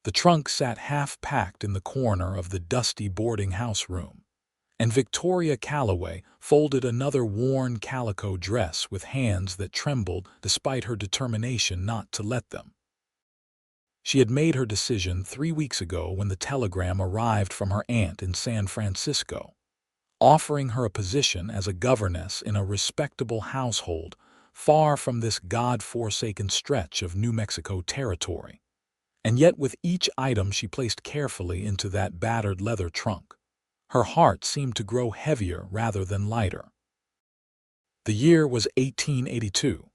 The trunk sat half-packed in the corner of the dusty boarding-house room, and Victoria Calloway folded another worn calico dress with hands that trembled despite her determination not to let them. She had made her decision 3 weeks ago when the telegram arrived from her aunt in San Francisco, offering her a position as a governess in a respectable household far from this God-forsaken stretch of New Mexico territory. And yet with each item she placed carefully into that battered leather trunk, her heart seemed to grow heavier rather than lighter. The year was 1882,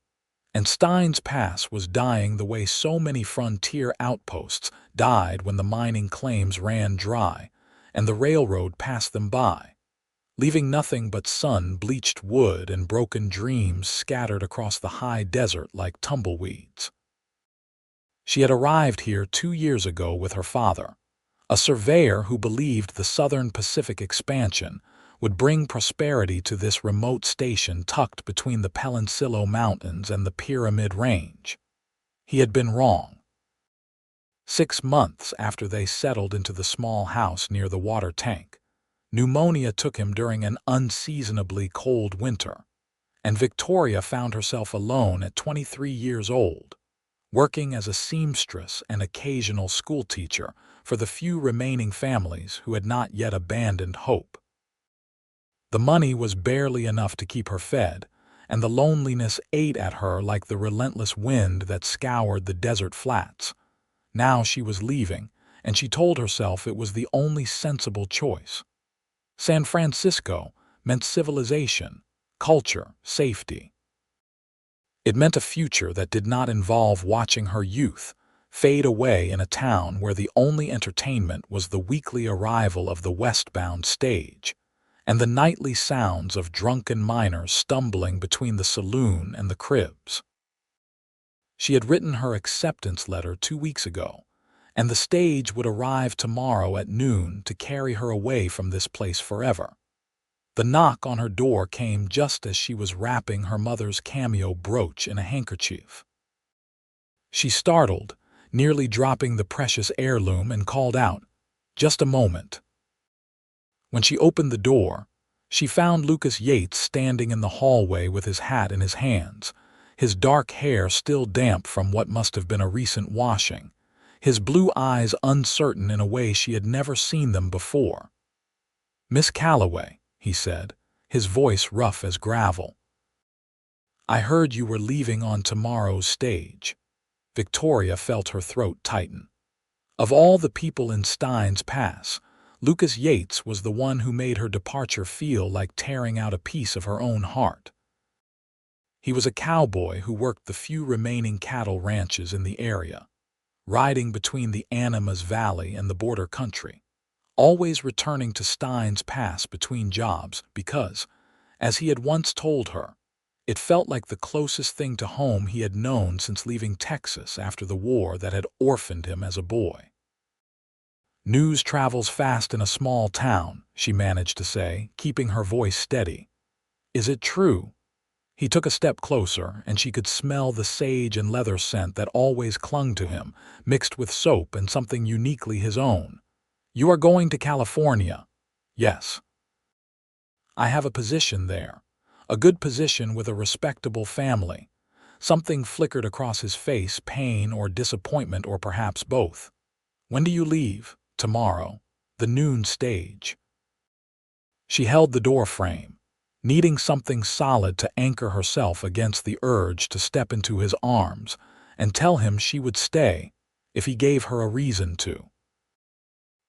and Stein's Pass was dying the way so many frontier outposts died when the mining claims ran dry and the railroad passed them by, leaving nothing but sun-bleached wood and broken dreams scattered across the high desert like tumbleweeds. She had arrived here 2 years ago with her father, a surveyor who believed the Southern Pacific expansion would bring prosperity to this remote station tucked between the Peninsula Mountains and the Pyramid Range. He had been wrong. 6 months after they settled into the small house near the water tank, pneumonia took him during an unseasonably cold winter, and Victoria found herself alone at 23 years old, working as a seamstress and occasional schoolteacher for the few remaining families who had not yet abandoned hope. The money was barely enough to keep her fed, and the loneliness ate at her like the relentless wind that scoured the desert flats. Now she was leaving, and she told herself it was the only sensible choice. San Francisco meant civilization, culture, safety. It meant a future that did not involve watching her youth fade away in a town where the only entertainment was the weekly arrival of the westbound stage and the nightly sounds of drunken miners stumbling between the saloon and the cribs. She had written her acceptance letter 2 weeks ago, and the stage would arrive tomorrow at noon to carry her away from this place forever. The knock on her door came just as she was wrapping her mother's cameo brooch in a handkerchief. She startled, nearly dropping the precious heirloom, and called out, "Just a moment." When she opened the door, she found Lucas Yates standing in the hallway with his hat in his hands, his dark hair still damp from what must have been a recent washing, his blue eyes uncertain in a way she had never seen them before. "Miss Calloway," he said, his voice rough as gravel. "I heard you were leaving on tomorrow's stage." Victoria felt her throat tighten. Of all the people in Stein's Pass, Lucas Yates was the one who made her departure feel like tearing out a piece of her own heart. He was a cowboy who worked the few remaining cattle ranches in the area, riding between the Animas Valley and the border country, always returning to Stein's Pass between jobs because, as he had once told her, it felt like the closest thing to home he had known since leaving Texas after the war that had orphaned him as a boy. "News travels fast in a small town," she managed to say, keeping her voice steady. "Is it true?" He took a step closer, and she could smell the sage and leather scent that always clung to him, mixed with soap and something uniquely his own. "You are going to California?" "Yes." "I have a position there. A good position with a respectable family." Something flickered across his face, pain or disappointment or perhaps both. "When do you leave?" "Tomorrow. The noon stage." She held the door frame, needing something solid to anchor herself against the urge to step into his arms and tell him she would stay if he gave her a reason to.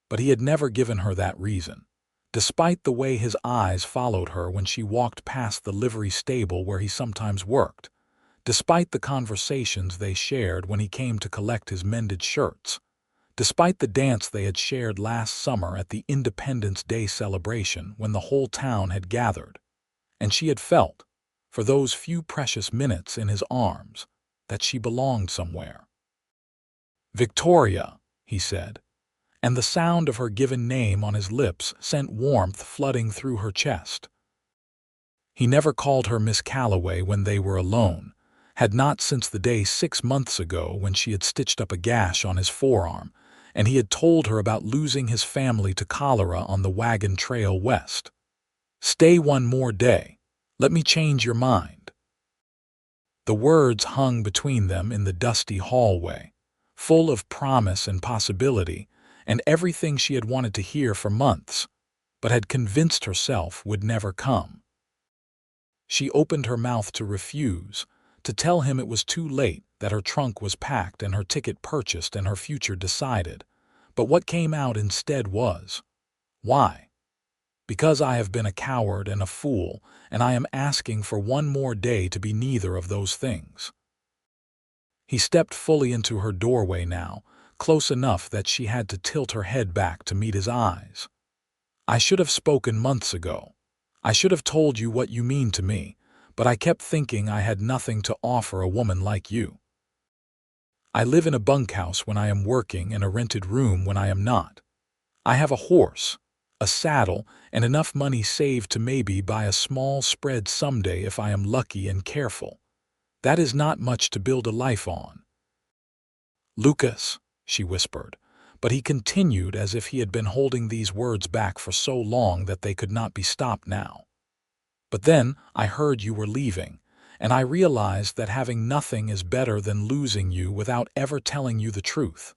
But he had never given her that reason, despite the way his eyes followed her when she walked past the livery stable where he sometimes worked, despite the conversations they shared when he came to collect his mended shirts, despite the dance they had shared last summer at the Independence Day celebration when the whole town had gathered, and she had felt, for those few precious minutes in his arms, that she belonged somewhere. "Victoria," he said, and the sound of her given name on his lips sent warmth flooding through her chest. He never called her Miss Calloway when they were alone, had not since the day 6 months ago when she had stitched up a gash on his forearm and he had told her about losing his family to cholera on the wagon trail west. "Stay one more day. Let me change your mind." The words hung between them in the dusty hallway, full of promise and possibility, and everything she had wanted to hear for months, but had convinced herself would never come. She opened her mouth to refuse, to tell him it was too late, that her trunk was packed and her ticket purchased and her future decided. But what came out instead was, "Why? Because I have been a coward and a fool, and I am asking for one more day to be neither of those things." He stepped fully into her doorway now, close enough that she had to tilt her head back to meet his eyes. "I should have spoken months ago. I should have told you what you mean to me, but I kept thinking I had nothing to offer a woman like you. I live in a bunkhouse when I am working and a rented room when I am not. I have a horse, a saddle, and enough money saved to maybe buy a small spread someday if I am lucky and careful. That is not much to build a life on." "Lucas," she whispered, but he continued as if he had been holding these words back for so long that they could not be stopped now. "But then I heard you were leaving, and I realized that having nothing is better than losing you without ever telling you the truth.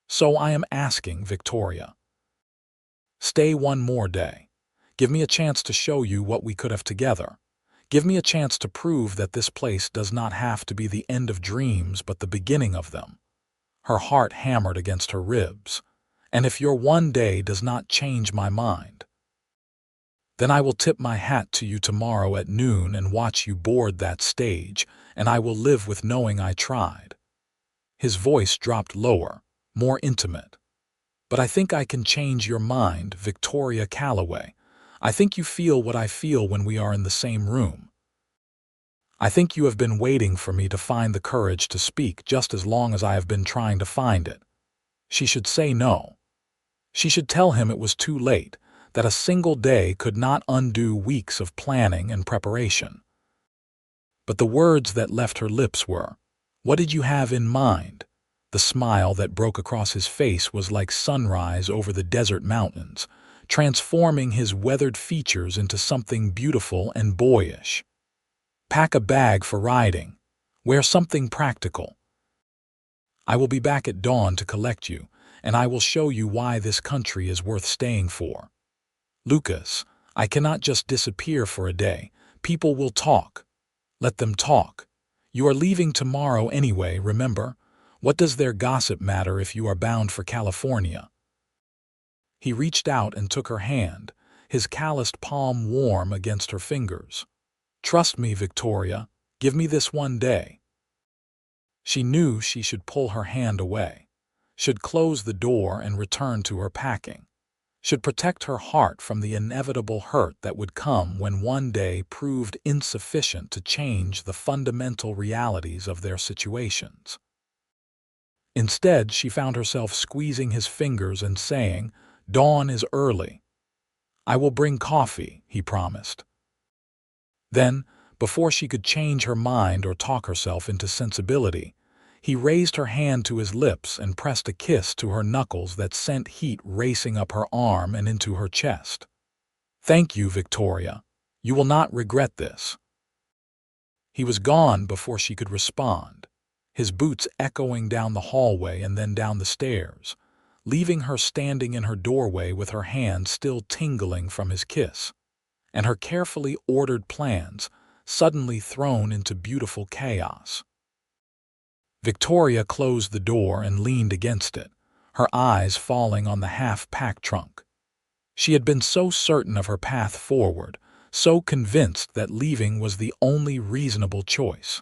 So I am asking, Victoria. Stay one more day. Give me a chance to show you what we could have together. Give me a chance to prove that this place does not have to be the end of dreams but the beginning of them." Her heart hammered against her ribs. "And if your one day does not change my mind, then I will tip my hat to you tomorrow at noon and watch you board that stage, and I will live with knowing I tried." His voice dropped lower, more intimate. "But I think I can change your mind, Victoria Calloway. I think you feel what I feel when we are in the same room. I think you have been waiting for me to find the courage to speak just as long as I have been trying to find it." She should say no. She should tell him it was too late, that a single day could not undo weeks of planning and preparation. But the words that left her lips were, "What did you have in mind?" The smile that broke across his face was like sunrise over the desert mountains, transforming his weathered features into something beautiful and boyish. "Pack a bag for riding. Wear something practical. I will be back at dawn to collect you, and I will show you why this country is worth staying for. Lucas, I cannot just disappear for a day. People will talk. Let them talk. You are leaving tomorrow anyway, remember? What does their gossip matter if you are bound for California?" He reached out and took her hand, his calloused palm warm against her fingers. "Trust me, Victoria. Give me this one day." She knew she should pull her hand away, should close the door and return to her packing, should protect her heart from the inevitable hurt that would come when one day proved insufficient to change the fundamental realities of their situations. Instead, she found herself squeezing his fingers and saying, "Dawn is early." "I will bring coffee," he promised. Then, before she could change her mind or talk herself into sensibility, he raised her hand to his lips and pressed a kiss to her knuckles that sent heat racing up her arm and into her chest. "Thank you, Victoria. You will not regret this." He was gone before she could respond, his boots echoing down the hallway and then down the stairs, leaving her standing in her doorway with her hand still tingling from his kiss, and her carefully ordered plans suddenly thrown into beautiful chaos. Victoria closed the door and leaned against it, her eyes falling on the half-packed trunk. She had been so certain of her path forward, so convinced that leaving was the only reasonable choice.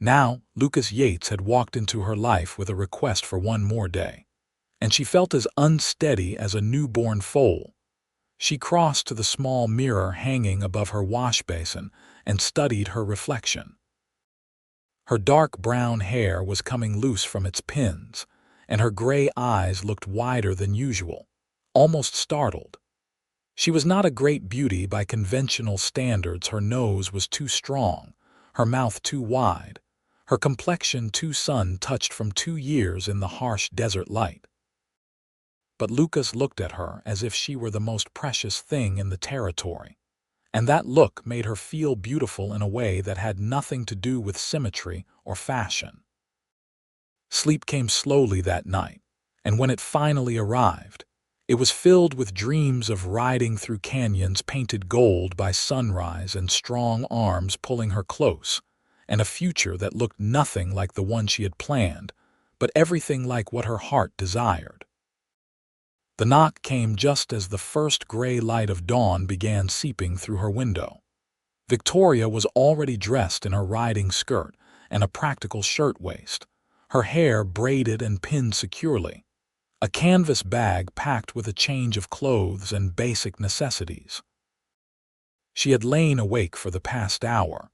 Now, Lucas Yates had walked into her life with a request for one more day, and she felt as unsteady as a newborn foal. She crossed to the small mirror hanging above her wash basin and studied her reflection. Her dark brown hair was coming loose from its pins, and her gray eyes looked wider than usual, almost startled. She was not a great beauty by conventional standards. Her nose was too strong, her mouth too wide, her complexion too sun-touched from 2 years in the harsh desert light. But Lucas looked at her as if she were the most precious thing in the territory, and that look made her feel beautiful in a way that had nothing to do with symmetry or fashion. Sleep came slowly that night, and when it finally arrived, it was filled with dreams of riding through canyons painted gold by sunrise and strong arms pulling her close, and a future that looked nothing like the one she had planned, but everything like what her heart desired. The knock came just as the first gray light of dawn began seeping through her window. Victoria was already dressed in her riding skirt and a practical shirtwaist, her hair braided and pinned securely, a canvas bag packed with a change of clothes and basic necessities. She had lain awake for the past hour,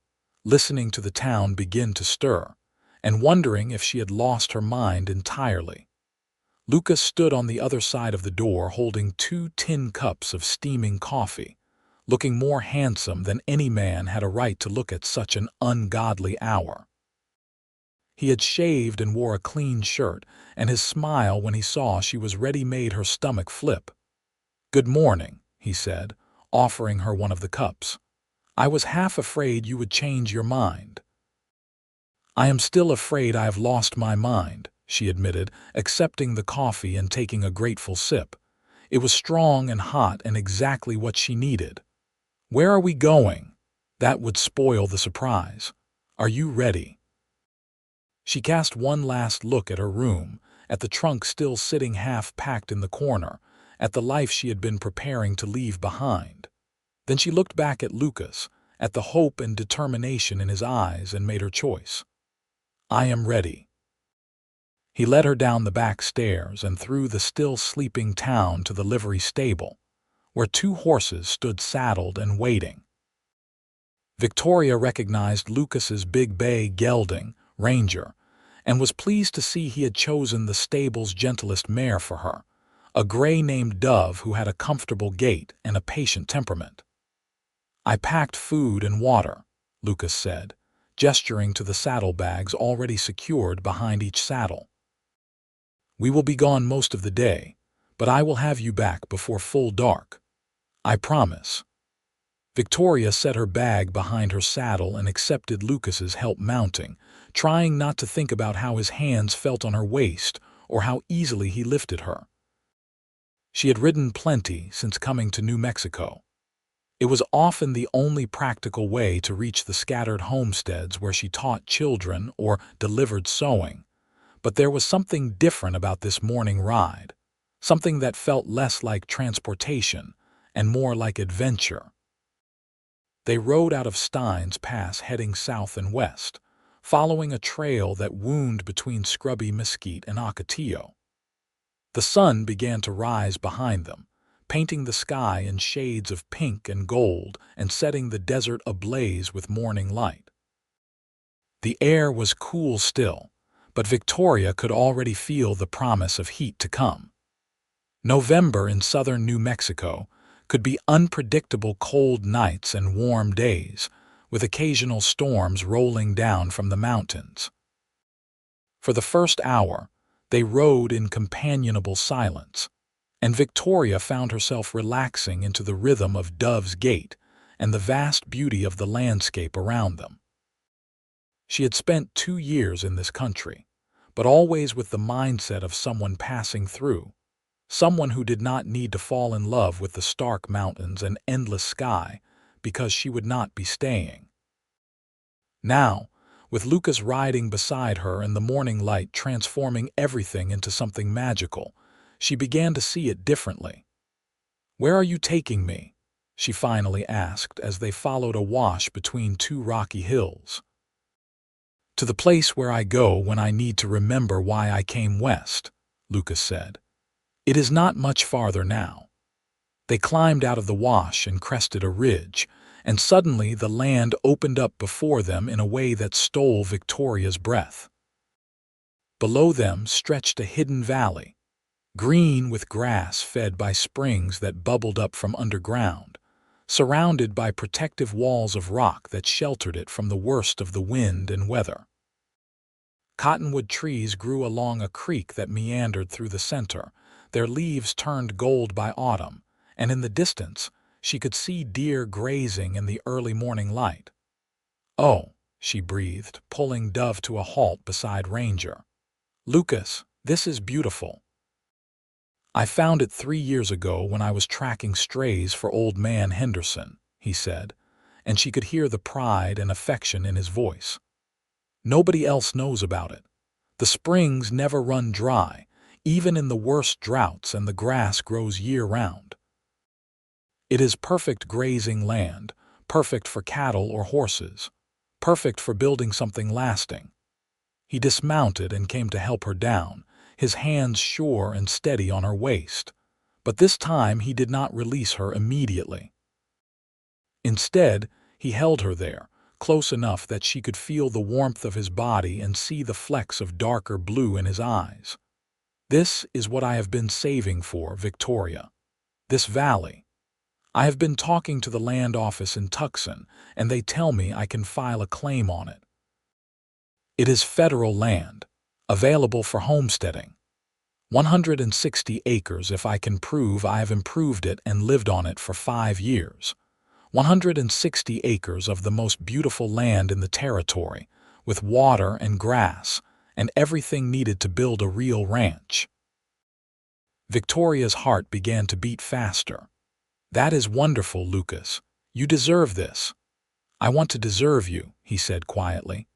listening to the town begin to stir, and wondering if she had lost her mind entirely. Lucas stood on the other side of the door holding 2 tin cups of steaming coffee, looking more handsome than any man had a right to look at such an ungodly hour. He had shaved and wore a clean shirt, and his smile when he saw she was ready made her stomach flip. "Good morning," he said, offering her one of the cups. "I was half afraid you would change your mind." "I am still afraid I have lost my mind," she admitted, accepting the coffee and taking a grateful sip. It was strong and hot and exactly what she needed. "Where are we going?" That would spoil the surprise. "Are you ready?" She cast one last look at her room, at the trunk still sitting half-packed in the corner, at the life she had been preparing to leave behind. Then she looked back at Lucas, at the hope and determination in his eyes, and made her choice. "I am ready." He led her down the back stairs and through the still-sleeping town to the livery stable, where 2 horses stood saddled and waiting. Victoria recognized Lucas's big bay gelding, Ranger, and was pleased to see he had chosen the stable's gentlest mare for her, a gray named Dove who had a comfortable gait and a patient temperament. "I packed food and water," Lucas said, gesturing to the saddlebags already secured behind each saddle. "We will be gone most of the day, but I will have you back before full dark. I promise." Victoria set her bag behind her saddle and accepted Lucas's help mounting, trying not to think about how his hands felt on her waist or how easily he lifted her. She had ridden plenty since coming to New Mexico. It was often the only practical way to reach the scattered homesteads where she taught children or delivered sewing, but there was something different about this morning ride, something that felt less like transportation and more like adventure. They rode out of Steins Pass heading south and west, following a trail that wound between scrubby mesquite and ocotillo. The sun began to rise behind them, painting the sky in shades of pink and gold and setting the desert ablaze with morning light. The air was cool still, but Victoria could already feel the promise of heat to come. November in southern New Mexico could be unpredictable cold nights and warm days, with occasional storms rolling down from the mountains. For the first hour, they rode in companionable silence, and Victoria found herself relaxing into the rhythm of Dove's gait and the vast beauty of the landscape around them. She had spent 2 years in this country, but always with the mindset of someone passing through, someone who did not need to fall in love with the stark mountains and endless sky because she would not be staying. Now, with Lucas riding beside her and the morning light transforming everything into something magical, she began to see it differently. "Where are you taking me?" she finally asked as they followed a wash between 2 rocky hills. "To the place where I go when I need to remember why I came west," Lucas said. "It is not much farther now." They climbed out of the wash and crested a ridge, and suddenly the land opened up before them in a way that stole Victoria's breath. Below them stretched a hidden valley, green with grass fed by springs that bubbled up from underground, surrounded by protective walls of rock that sheltered it from the worst of the wind and weather. Cottonwood trees grew along a creek that meandered through the center. Their leaves turned gold by autumn, and in the distance she could see deer grazing in the early morning light. "Oh," she breathed, pulling Dove to a halt beside Ranger. "Lucas, this is beautiful. I found it 3 years ago when I was tracking strays for Old Man Henderson," he said, and she could hear the pride and affection in his voice. "Nobody else knows about it. The springs never run dry, even in the worst droughts, and the grass grows year-round. It is perfect grazing land, perfect for cattle or horses, perfect for building something lasting." He dismounted and came to help her down, his hands sure and steady on her waist. But this time he did not release her immediately. Instead, he held her there, close enough that she could feel the warmth of his body and see the flecks of darker blue in his eyes. "This is what I have been saving for, Victoria. This valley. I have been talking to the land office in Tucson, and they tell me I can file a claim on it. It is federal land, available for homesteading. 160 acres if I can prove I have improved it and lived on it for 5 years. 160 acres of the most beautiful land in the territory, with water and grass, and everything needed to build a real ranch." Victoria's heart began to beat faster. "That is wonderful, Lucas. You deserve this." "I want to deserve you," he said quietly.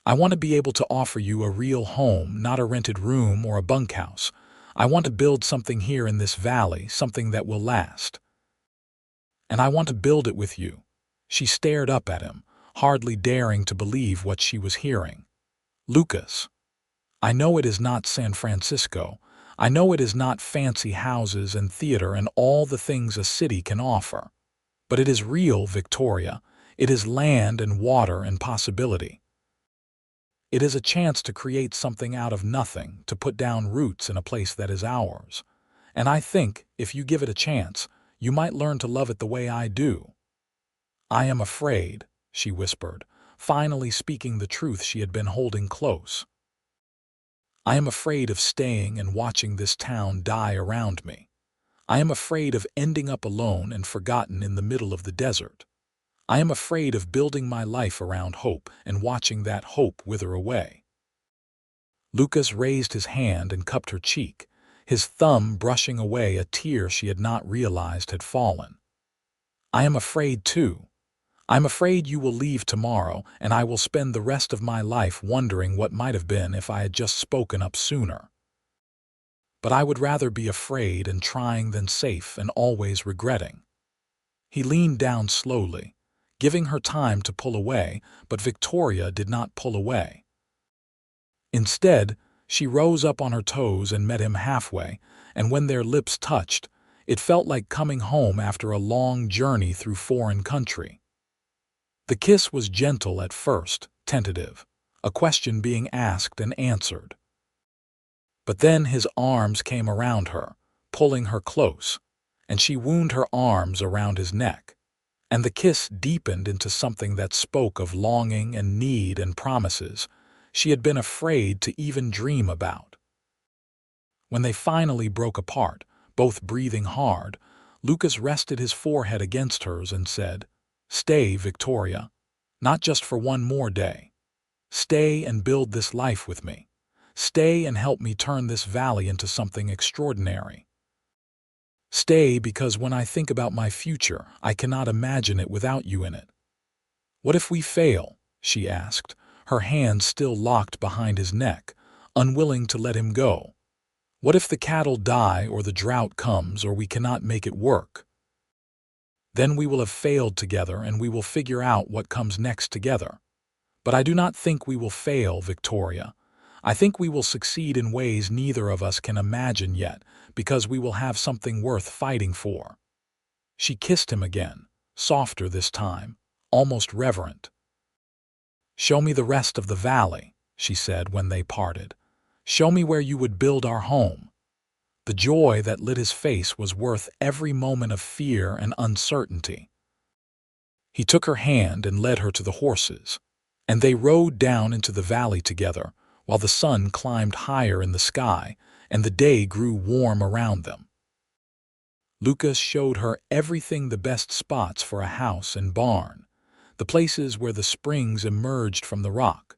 "I want to be able to offer you a real home, not a rented room or a bunkhouse. I want to build something here in this valley, something that will last. And I want to build it with you." She stared up at him, hardly daring to believe what she was hearing. "Lucas, I know it is not San Francisco. I know it is not fancy houses and theater and all the things a city can offer. But it is real, Victoria. It is land and water and possibility. It is a chance to create something out of nothing, to put down roots in a place that is ours. And I think, if you give it a chance, you might learn to love it the way I do." "I am afraid," she whispered, finally speaking the truth she had been holding close. "I am afraid of staying and watching this town die around me. I am afraid of ending up alone and forgotten in the middle of the desert. I am afraid of building my life around hope and watching that hope wither away." Lucas raised his hand and cupped her cheek, his thumb brushing away a tear she had not realized had fallen. "I am afraid too. I'm afraid you will leave tomorrow, and I will spend the rest of my life wondering what might have been if I had just spoken up sooner. But I would rather be afraid and trying than safe and always regretting." He leaned down slowly, giving her time to pull away, but Victoria did not pull away. Instead, she rose up on her toes and met him halfway, and when their lips touched, it felt like coming home after a long journey through foreign country. The kiss was gentle at first, tentative, a question being asked and answered. But then his arms came around her, pulling her close, and she wound her arms around his neck, and the kiss deepened into something that spoke of longing and need and promises she had been afraid to even dream about. When they finally broke apart, both breathing hard, Lucas rested his forehead against hers and said, "Stay, Victoria, not just for one more day. Stay and build this life with me. Stay and help me turn this valley into something extraordinary. Stay because when I think about my future, I cannot imagine it without you in it." "What if we fail?" she asked, her hands still locked behind his neck, unwilling to let him go. "What if the cattle die or the drought comes or we cannot make it work? Then we will have failed together and we will figure out what comes next together. But I do not think we will fail, Victoria. I think we will succeed in ways neither of us can imagine yet, because we will have something worth fighting for." She kissed him again, softer this time, almost reverent. "Show me the rest of the valley," she said when they parted. "Show me where you would build our home." The joy that lit his face was worth every moment of fear and uncertainty. He took her hand and led her to the horses, and they rode down into the valley together, while the sun climbed higher in the sky and the day grew warm around them. Lucas showed her everything, the best spots for a house and barn, the places where the springs emerged from the rock,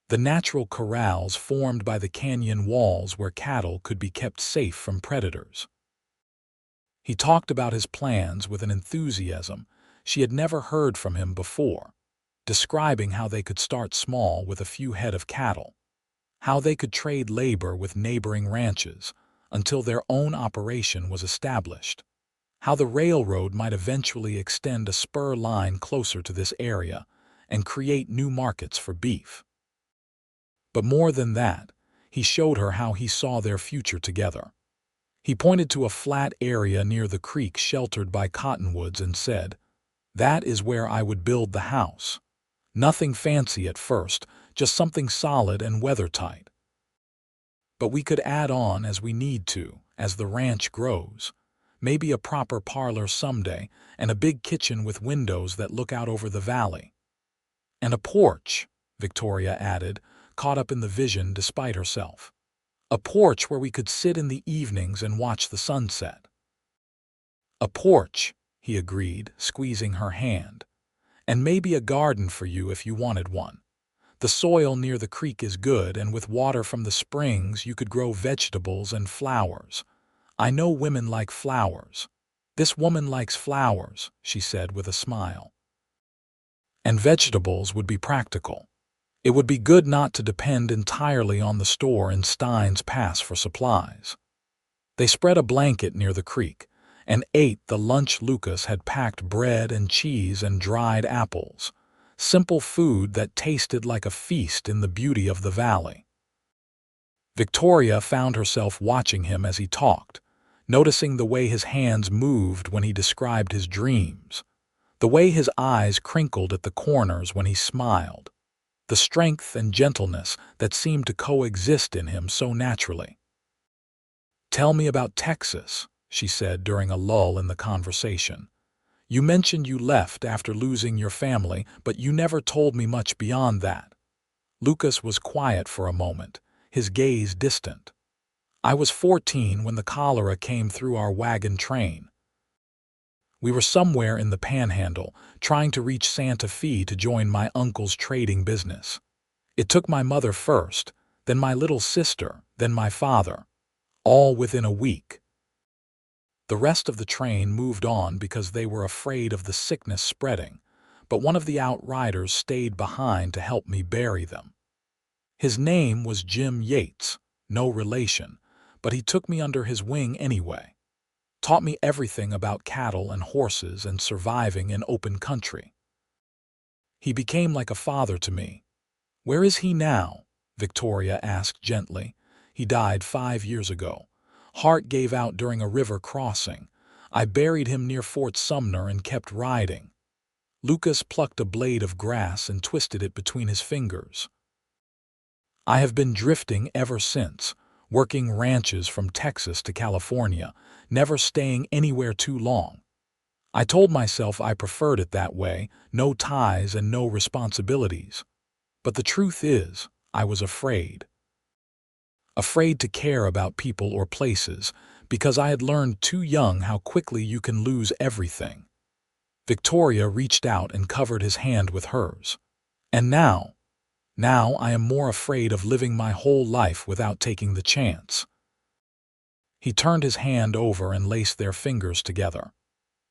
the natural corrals formed by the canyon walls where cattle could be kept safe from predators. He talked about his plans with an enthusiasm she had never heard from him before, describing how they could start small with a few head of cattle, how they could trade labor with neighboring ranches until their own operation was established, how the railroad might eventually extend a spur line closer to this area and create new markets for beef. But more than that, he showed her how he saw their future together. He pointed to a flat area near the creek sheltered by cottonwoods and said, "That is where I would build the house. Nothing fancy at first, just something solid and weathertight. But we could add on as we need to, as the ranch grows. Maybe a proper parlor someday, and a big kitchen with windows that look out over the valley. And a porch," Victoria added, caught up in the vision despite herself. "A porch where we could sit in the evenings and watch the sunset." "A porch," he agreed, squeezing her hand. "And maybe a garden for you if you wanted one. The soil near the creek is good, and with water from the springs you could grow vegetables and flowers. I know women like flowers. This woman likes flowers," she said with a smile. "And vegetables would be practical. It would be good not to depend entirely on the store in Stein's Pass for supplies." They spread a blanket near the creek and ate the lunch. Lucas had packed bread and cheese and dried apples, simple food that tasted like a feast in the beauty of the valley. Victoria found herself watching him as he talked, noticing the way his hands moved when he described his dreams, the way his eyes crinkled at the corners when he smiled, the strength and gentleness that seemed to coexist in him so naturally. "Tell me about Texas," she said during a lull in the conversation. "You mentioned you left after losing your family, but you never told me much beyond that." Lucas was quiet for a moment, his gaze distant. "I was 14 when the cholera came through our wagon train. We were somewhere in the Panhandle, trying to reach Santa Fe to join my uncle's trading business. It took my mother first, then my little sister, then my father, all within a week. The rest of the train moved on because they were afraid of the sickness spreading, but one of the outriders stayed behind to help me bury them. His name was Jim Yates, no relation, but he took me under his wing anyway. Taught me everything about cattle and horses and surviving in open country. He became like a father to me." "Where is he now?" Victoria asked gently. "He died 5 years ago. Heart gave out during a river crossing. I buried him near Fort Sumner and kept riding." Lucas plucked a blade of grass and twisted it between his fingers. "I have been drifting ever since, working ranches from Texas to California, never staying anywhere too long. I told myself I preferred it that way, no ties and no responsibilities. But the truth is, I was afraid. Afraid to care about people or places, because I had learned too young how quickly you can lose everything." Victoria reached out and covered his hand with hers. "And now I am more afraid of living my whole life without taking the chance." He turned his hand over and laced their fingers together.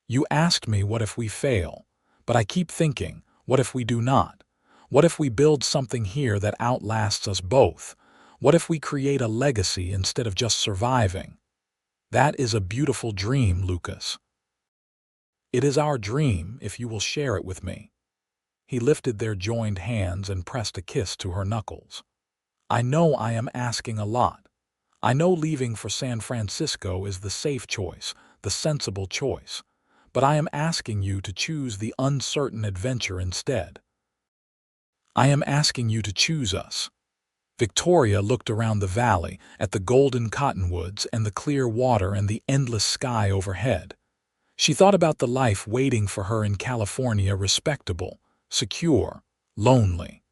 "You asked me what if we fail, but I keep thinking, what if we do not? What if we build something here that outlasts us both? What if we create a legacy instead of just surviving? That is a beautiful dream, Lucas. It is our dream if you will share it with me." He lifted their joined hands and pressed a kiss to her knuckles. "I know I am asking a lot. I know leaving for San Francisco is the safe choice, the sensible choice. But I am asking you to choose the uncertain adventure instead. I am asking you to choose us." Victoria looked around the valley at the golden cottonwoods and the clear water and the endless sky overhead. She thought about the life waiting for her in California, respectable, secure, lonely.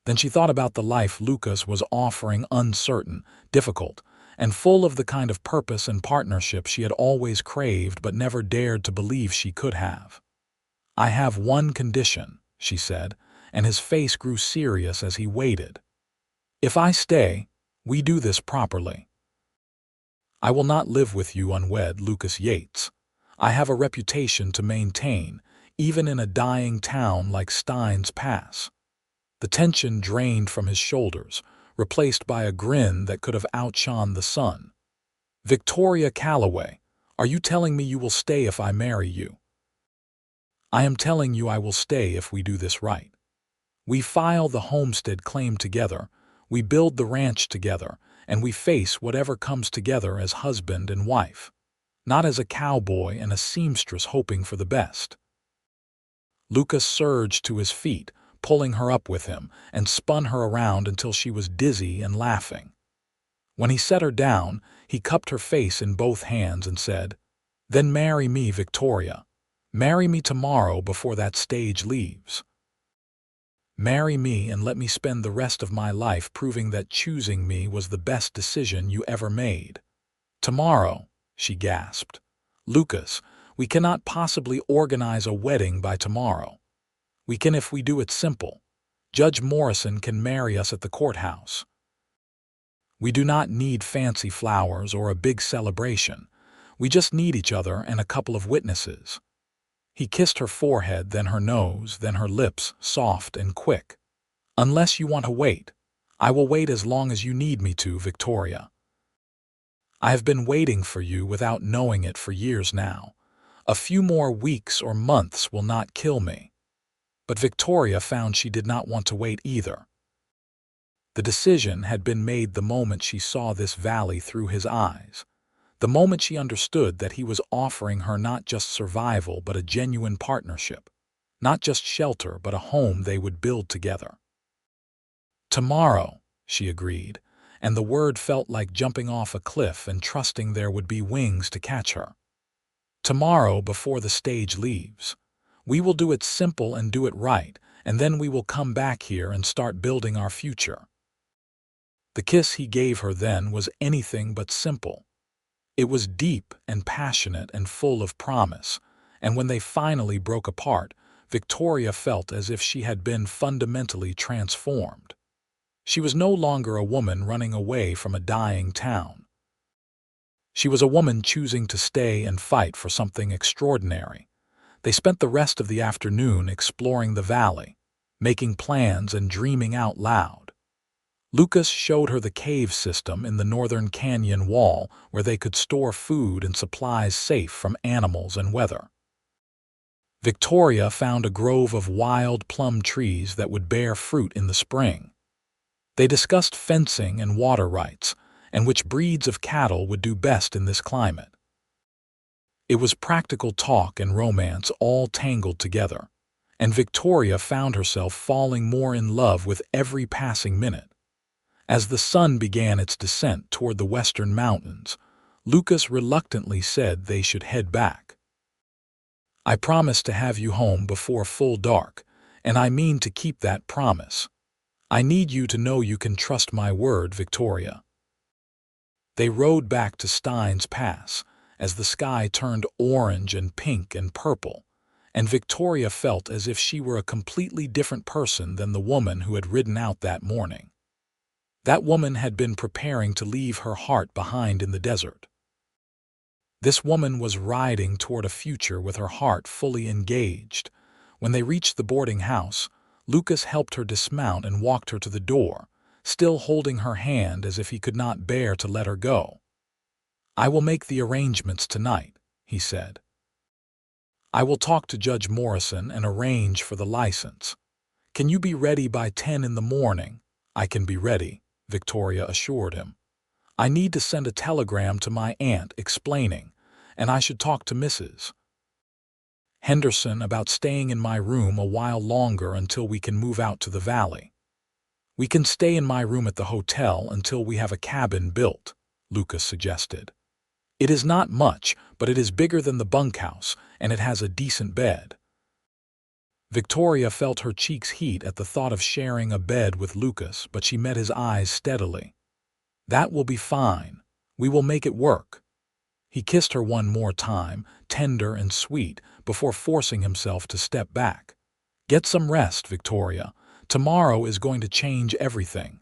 Then she thought about the life Lucas was offering, uncertain, difficult, and full of the kind of purpose and partnership she had always craved but never dared to believe she could have. "I have one condition," she said, and his face grew serious as he waited. "If I stay, we do this properly. I will not live with you unwed, Lucas Yates. I have a reputation to maintain, even in a dying town like Steins Pass." The tension drained from his shoulders, replaced by a grin that could have outshone the sun. "Victoria Calloway, are you telling me you will stay if I marry you?" "I am telling you I will stay if we do this right. We file the homestead claim together, we build the ranch together, and we face whatever comes together as husband and wife, not as a cowboy and a seamstress hoping for the best." Lucas surged to his feet, pulling her up with him, and spun her around until she was dizzy and laughing. When he set her down, he cupped her face in both hands and said, "Then marry me, Victoria. Marry me tomorrow before that stage leaves. Marry me and let me spend the rest of my life proving that choosing me was the best decision you ever made." "Tomorrow," she gasped. "Lucas, we cannot possibly organize a wedding by tomorrow. We can if we do it simple. Judge Morrison can marry us at the courthouse. We do not need fancy flowers or a big celebration. We just need each other and a couple of witnesses." He kissed her forehead, then her nose, then her lips, soft and quick. "Unless you want to wait, I will wait as long as you need me to, Victoria. I have been waiting for you without knowing it for years now. A few more weeks or months will not kill me." But Victoria found she did not want to wait either. The decision had been made the moment she saw this valley through his eyes, the moment she understood that he was offering her not just survival but a genuine partnership, not just shelter but a home they would build together. "Tomorrow," she agreed, and the word felt like jumping off a cliff and trusting there would be wings to catch her. "Tomorrow before the stage leaves. We will do it simple and do it right, and then we will come back here and start building our future." The kiss he gave her then was anything but simple. It was deep and passionate and full of promise, and when they finally broke apart, Victoria felt as if she had been fundamentally transformed. She was no longer a woman running away from a dying town. She was a woman choosing to stay and fight for something extraordinary. They spent the rest of the afternoon exploring the valley, making plans and dreaming out loud. Lucas showed her the cave system in the northern canyon wall where they could store food and supplies safe from animals and weather. Victoria found a grove of wild plum trees that would bear fruit in the spring. They discussed fencing and water rights, and which breeds of cattle would do best in this climate. It was practical talk and romance all tangled together, and Victoria found herself falling more in love with every passing minute. As the sun began its descent toward the western mountains, Lucas reluctantly said they should head back. "I promised to have you home before full dark, and I mean to keep that promise. I need you to know you can trust my word, Victoria." They rode back to Steins Pass as the sky turned orange and pink and purple, and Victoria felt as if she were a completely different person than the woman who had ridden out that morning. That woman had been preparing to leave her heart behind in the desert. This woman was riding toward a future with her heart fully engaged. When they reached the boarding house, Lucas helped her dismount and walked her to the door, still holding her hand as if he could not bear to let her go. "I will make the arrangements tonight," he said. "I will talk to Judge Morrison and arrange for the license. Can you be ready by 10 in the morning?" "I can be ready," Victoria assured him. "I need to send a telegram to my aunt explaining, and I should talk to Mrs. Henderson about staying in my room a while longer until we can move out to the valley." "We can stay in my room at the hotel until we have a cabin built," Lucas suggested. "It is not much, but it is bigger than the bunkhouse, and it has a decent bed." Victoria felt her cheeks heat at the thought of sharing a bed with Lucas, but she met his eyes steadily. "That will be fine. We will make it work." He kissed her one more time, tender and sweet, before forcing himself to step back. "Get some rest, Victoria. Tomorrow is going to change everything."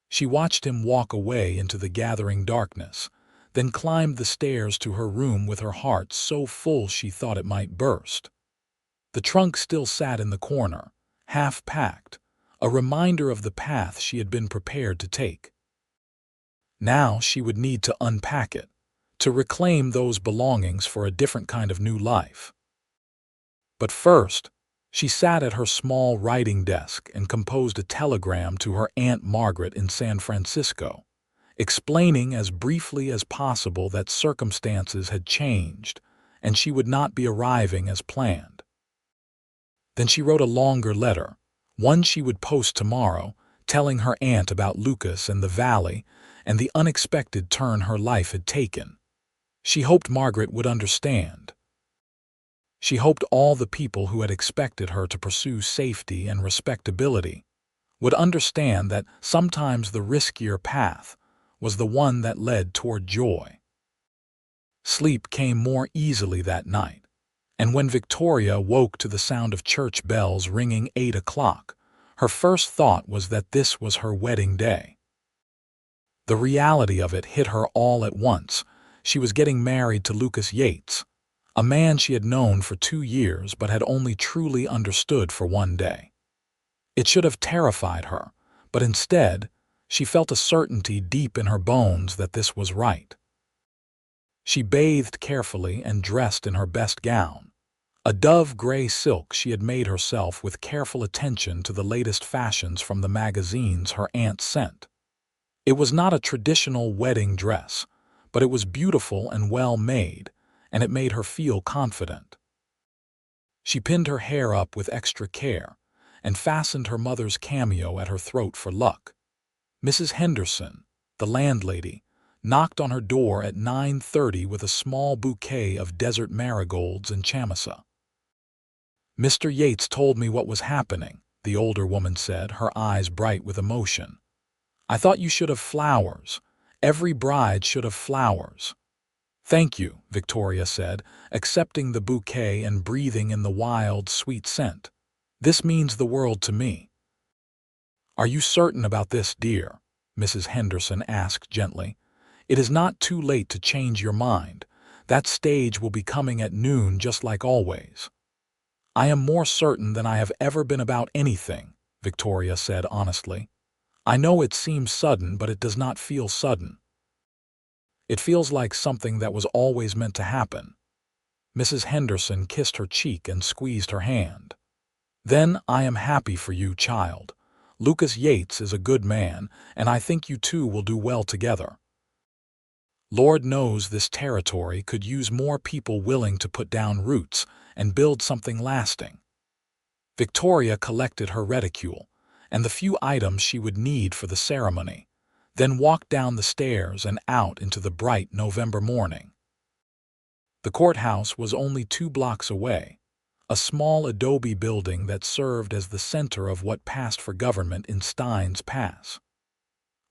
She watched him walk away into the gathering darkness, then climbed the stairs to her room with her heart so full she thought it might burst. The trunk still sat in the corner, half packed, a reminder of the path she had been prepared to take. Now she would need to unpack it, to reclaim those belongings for a different kind of new life. But first, she sat at her small writing desk and composed a telegram to her Aunt Margaret in San Francisco, explaining as briefly as possible that circumstances had changed and she would not be arriving as planned. Then she wrote a longer letter, one she would post tomorrow, telling her aunt about Lucas and the valley and the unexpected turn her life had taken. She hoped Margaret would understand. She hoped all the people who had expected her to pursue safety and respectability would understand that sometimes the riskier path was the one that led toward joy. Sleep came more easily that night, and when Victoria woke to the sound of church bells ringing 8 o'clock, her first thought was that this was her wedding day. The reality of it hit her all at once. She was getting married to Lucas Yates, a man she had known for 2 years but had only truly understood for one day. It should have terrified her, but instead, she felt a certainty deep in her bones that this was right. She bathed carefully and dressed in her best gown, a dove-gray silk she had made herself with careful attention to the latest fashions from the magazines her aunt sent. It was not a traditional wedding dress, but it was beautiful and well made, and it made her feel confident. She pinned her hair up with extra care and fastened her mother's cameo at her throat for luck. Mrs. Henderson, the landlady, knocked on her door at 9:30 with a small bouquet of desert marigolds and chamisa. "Mr. Yates told me what was happening," the older woman said, her eyes bright with emotion. "I thought you should have flowers. Every bride should have flowers." "Thank you," Victoria said, accepting the bouquet and breathing in the wild, sweet scent. "This means the world to me." "Are you certain about this, dear?" Mrs. Henderson asked gently. "It is not too late to change your mind. That stage will be coming at noon just like always." "I am more certain than I have ever been about anything," Victoria said honestly. "I know it seems sudden, but it does not feel sudden. It feels like something that was always meant to happen." Mrs. Henderson kissed her cheek and squeezed her hand. "Then I am happy for you, child. Lucas Yates is a good man, and I think you two will do well together. Lord knows this territory could use more people willing to put down roots and build something lasting." Victoria collected her reticule and the few items she would need for the ceremony, then walked down the stairs and out into the bright November morning. The courthouse was only 2 blocks away, a small adobe building that served as the center of what passed for government in Stein's Pass.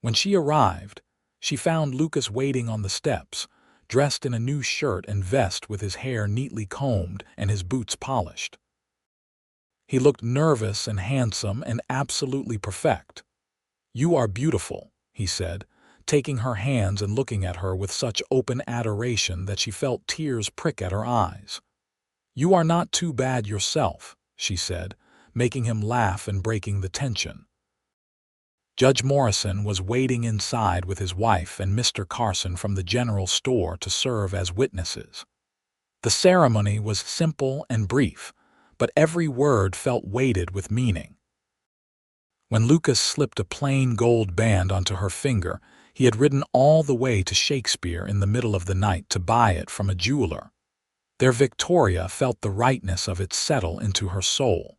When she arrived, she found Lucas waiting on the steps, dressed in a new shirt and vest with his hair neatly combed and his boots polished. He looked nervous and handsome and absolutely perfect. "You are beautiful," he said, taking her hands and looking at her with such open adoration that she felt tears prick at her eyes. "You are not too bad yourself," she said, making him laugh and breaking the tension. Judge Morrison was waiting inside with his wife and Mr. Carson from the general store to serve as witnesses. The ceremony was simple and brief, but every word felt weighted with meaning. When Lucas slipped a plain gold band onto her finger, he had ridden all the way to Shakespeare in the middle of the night to buy it from a jeweler. There Victoria felt the rightness of it settle into her soul.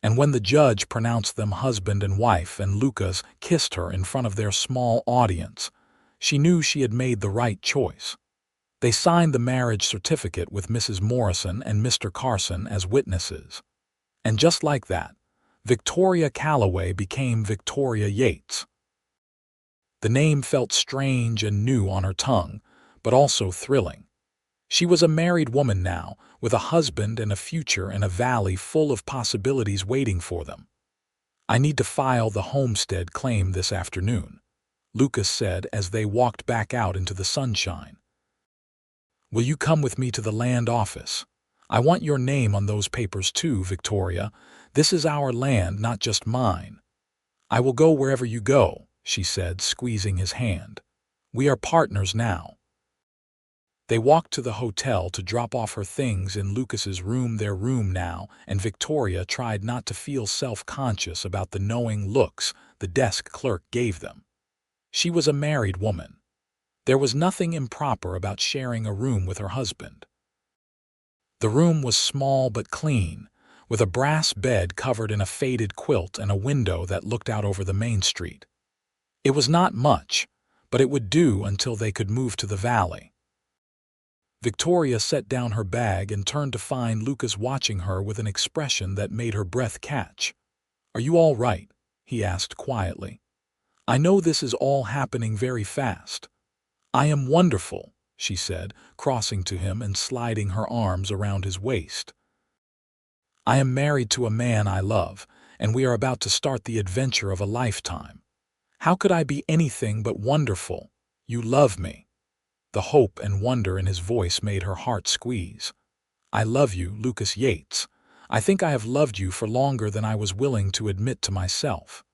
And when the judge pronounced them husband and wife and Lucas kissed her in front of their small audience, she knew she had made the right choice. They signed the marriage certificate with Mrs. Morrison and Mr. Carson as witnesses. And just like that, Victoria Calloway became Victoria Yates. The name felt strange and new on her tongue, but also thrilling. She was a married woman now, with a husband and a future in a valley full of possibilities waiting for them. "I need to file the homestead claim this afternoon," Lucas said as they walked back out into the sunshine. "Will you come with me to the land office? I want your name on those papers too, Victoria. This is our land, not just mine." "I will go wherever you go," she said, squeezing his hand. "We are partners now." They walked to the hotel to drop off her things in Lucas's room, their room now, and Victoria tried not to feel self-conscious about the knowing looks the desk clerk gave them. She was a married woman. There was nothing improper about sharing a room with her husband. The room was small but clean, with a brass bed covered in a faded quilt and a window that looked out over the main street. It was not much, but it would do until they could move to the valley. Victoria set down her bag and turned to find Lucas watching her with an expression that made her breath catch. "Are you all right?" he asked quietly. "I know this is all happening very fast." "I am wonderful," she said, crossing to him and sliding her arms around his waist. "I am married to a man I love, and we are about to start the adventure of a lifetime. How could I be anything but wonderful? You love me." The hope and wonder in his voice made her heart squeeze. "I love you, Lucas Yates. I think I have loved you for longer than I was willing to admit to myself.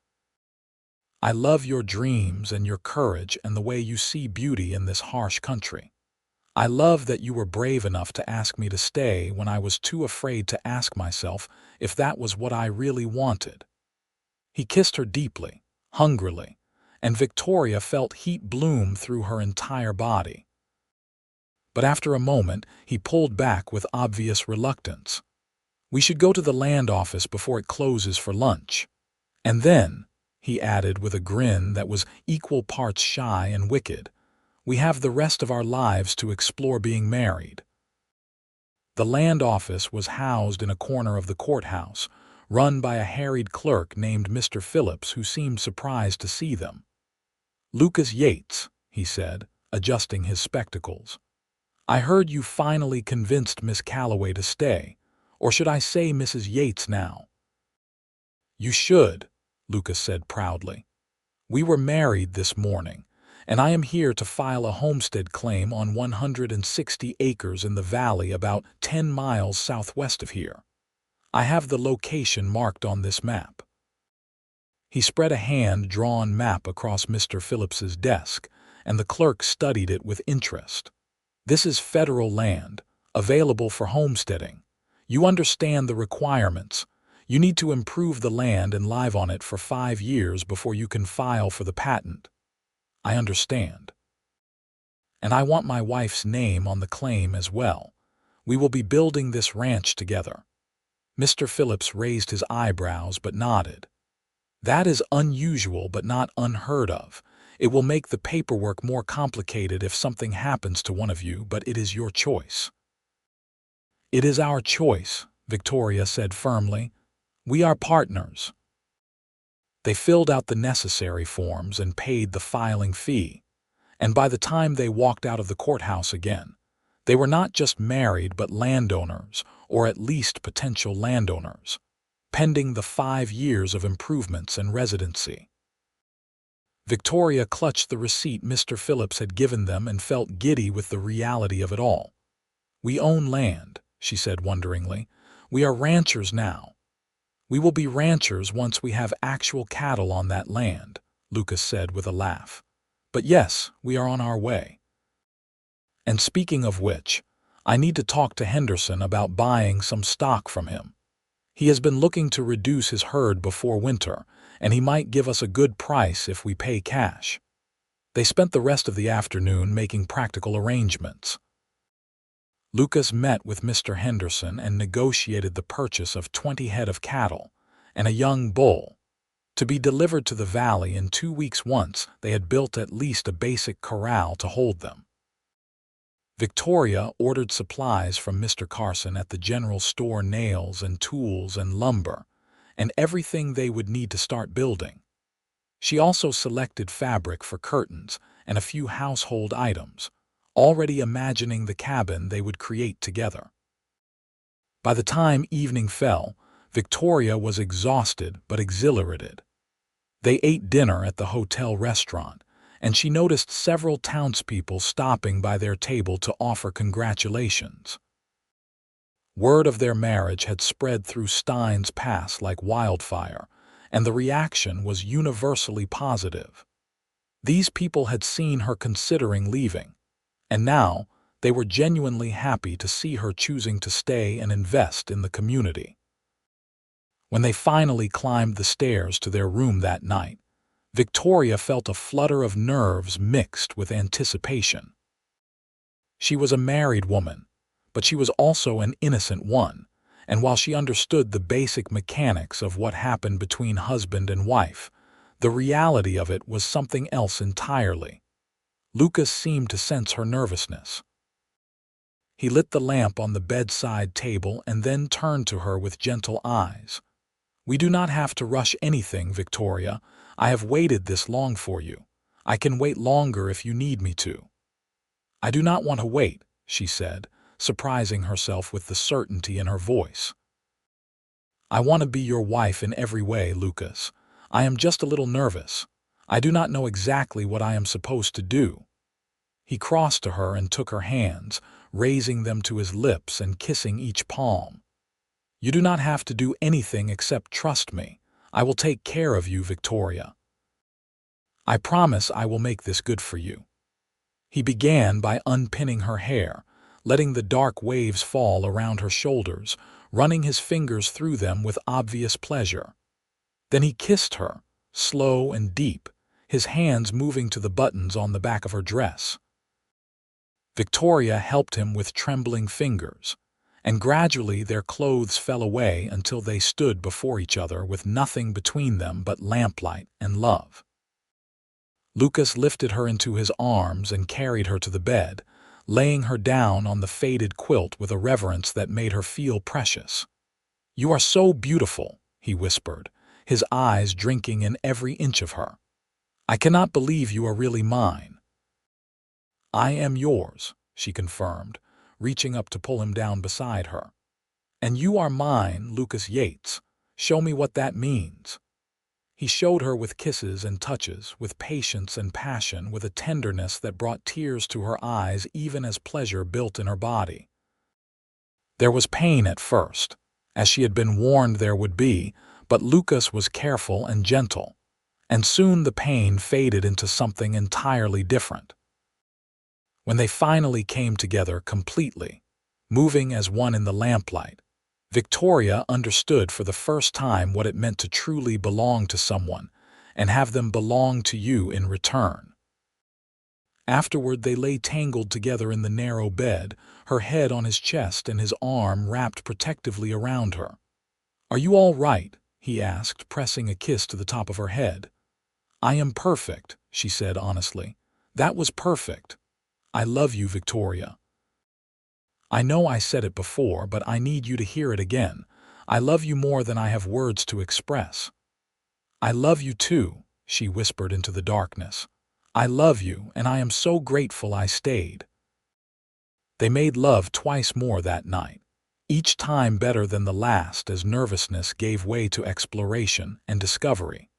I love your dreams and your courage and the way you see beauty in this harsh country. I love that you were brave enough to ask me to stay when I was too afraid to ask myself if that was what I really wanted." He kissed her deeply, hungrily, and Victoria felt heat bloom through her entire body. But after a moment, he pulled back with obvious reluctance. "We should go to the land office before it closes for lunch. And then," he added with a grin that was equal parts shy and wicked, "we have the rest of our lives to explore being married." The land office was housed in a corner of the courthouse, run by a harried clerk named Mr. Phillips, who seemed surprised to see them. "Lucas Yates," he said, adjusting his spectacles. "I heard you finally convinced Miss Calloway to stay, or should I say Mrs. Yates now?" "You should," Lucas said proudly. "We were married this morning, and I am here to file a homestead claim on 160 acres in the valley about 10 miles southwest of here. I have the location marked on this map." He spread a hand-drawn map across Mr. Phillips's desk, and the clerk studied it with interest. "This is federal land, available for homesteading. You understand the requirements. You need to improve the land and live on it for 5 years before you can file for the patent." "I understand. And I want my wife's name on the claim as well. We will be building this ranch together." Mr. Phillips raised his eyebrows but nodded. "That is unusual but not unheard of. It will make the paperwork more complicated if something happens to one of you, but it is your choice." "It is our choice," Victoria said firmly. "We are partners." They filled out the necessary forms and paid the filing fee, and by the time they walked out of the courthouse again, they were not just married but landowners, or at least potential landowners, pending the 5 years of improvements and residency. Victoria clutched the receipt Mr. Phillips had given them and felt giddy with the reality of it all. "We own land," she said wonderingly. "We are ranchers now." "We will be ranchers once we have actual cattle on that land," Lucas said with a laugh. "But yes, we are on our way. And speaking of which, I need to talk to Henderson about buying some stock from him. He has been looking to reduce his herd before winter, and he might give us a good price if we pay cash." They spent the rest of the afternoon making practical arrangements. Lucas met with Mr. Henderson and negotiated the purchase of 20 head of cattle and a young bull, to be delivered to the valley in 2 weeks once they had built at least a basic corral to hold them. Victoria ordered supplies from Mr. Carson at the general store, nails and tools and lumber, and everything they would need to start building. She also selected fabric for curtains and a few household items, already imagining the cabin they would create together. By the time evening fell, Victoria was exhausted but exhilarated. They ate dinner at the hotel restaurant, and she noticed several townspeople stopping by their table to offer congratulations. Word of their marriage had spread through Stein's Pass like wildfire, and the reaction was universally positive. These people had seen her considering leaving, and now they were genuinely happy to see her choosing to stay and invest in the community. When they finally climbed the stairs to their room that night, Victoria felt a flutter of nerves mixed with anticipation. She was a married woman, but she was also an innocent one, and while she understood the basic mechanics of what happened between husband and wife, the reality of it was something else entirely. Lucas seemed to sense her nervousness. He lit the lamp on the bedside table and then turned to her with gentle eyes. "We do not have to rush anything, Victoria. I have waited this long for you. I can wait longer if you need me to." "I do not want to wait," she said, surprising herself with the certainty in her voice. "I want to be your wife in every way, Lucas. I am just a little nervous. I do not know exactly what I am supposed to do." He crossed to her and took her hands, raising them to his lips and kissing each palm. "You do not have to do anything except trust me. I will take care of you, Victoria. I promise I will make this good for you." He began by unpinning her hair, letting the dark waves fall around her shoulders, running his fingers through them with obvious pleasure. Then he kissed her, slow and deep, his hands moving to the buttons on the back of her dress. Victoria helped him with trembling fingers, and gradually their clothes fell away until they stood before each other with nothing between them but lamplight and love. Lucas lifted her into his arms and carried her to the bed, laying her down on the faded quilt with a reverence that made her feel precious. "You are so beautiful," he whispered, his eyes drinking in every inch of her. "I cannot believe you are really mine." "I am yours," she confirmed, reaching up to pull him down beside her. "And you are mine, Lucas Yates. Show me what that means." He showed her with kisses and touches, with patience and passion, with a tenderness that brought tears to her eyes even as pleasure built in her body. There was pain at first, as she had been warned there would be, but Lucas was careful and gentle, and soon the pain faded into something entirely different. When they finally came together completely, moving as one in the lamplight, Victoria understood for the first time what it meant to truly belong to someone and have them belong to you in return. Afterward, they lay tangled together in the narrow bed, her head on his chest and his arm wrapped protectively around her. "Are you all right?" he asked, pressing a kiss to the top of her head. "I am perfect," she said honestly. "That was perfect. I love you, Victoria." "I know I said it before, but I need you to hear it again. I love you more than I have words to express." "I love you too," she whispered into the darkness. "I love you, and I am so grateful I stayed." They made love twice more that night, each time better than the last as nervousness gave way to exploration and discovery.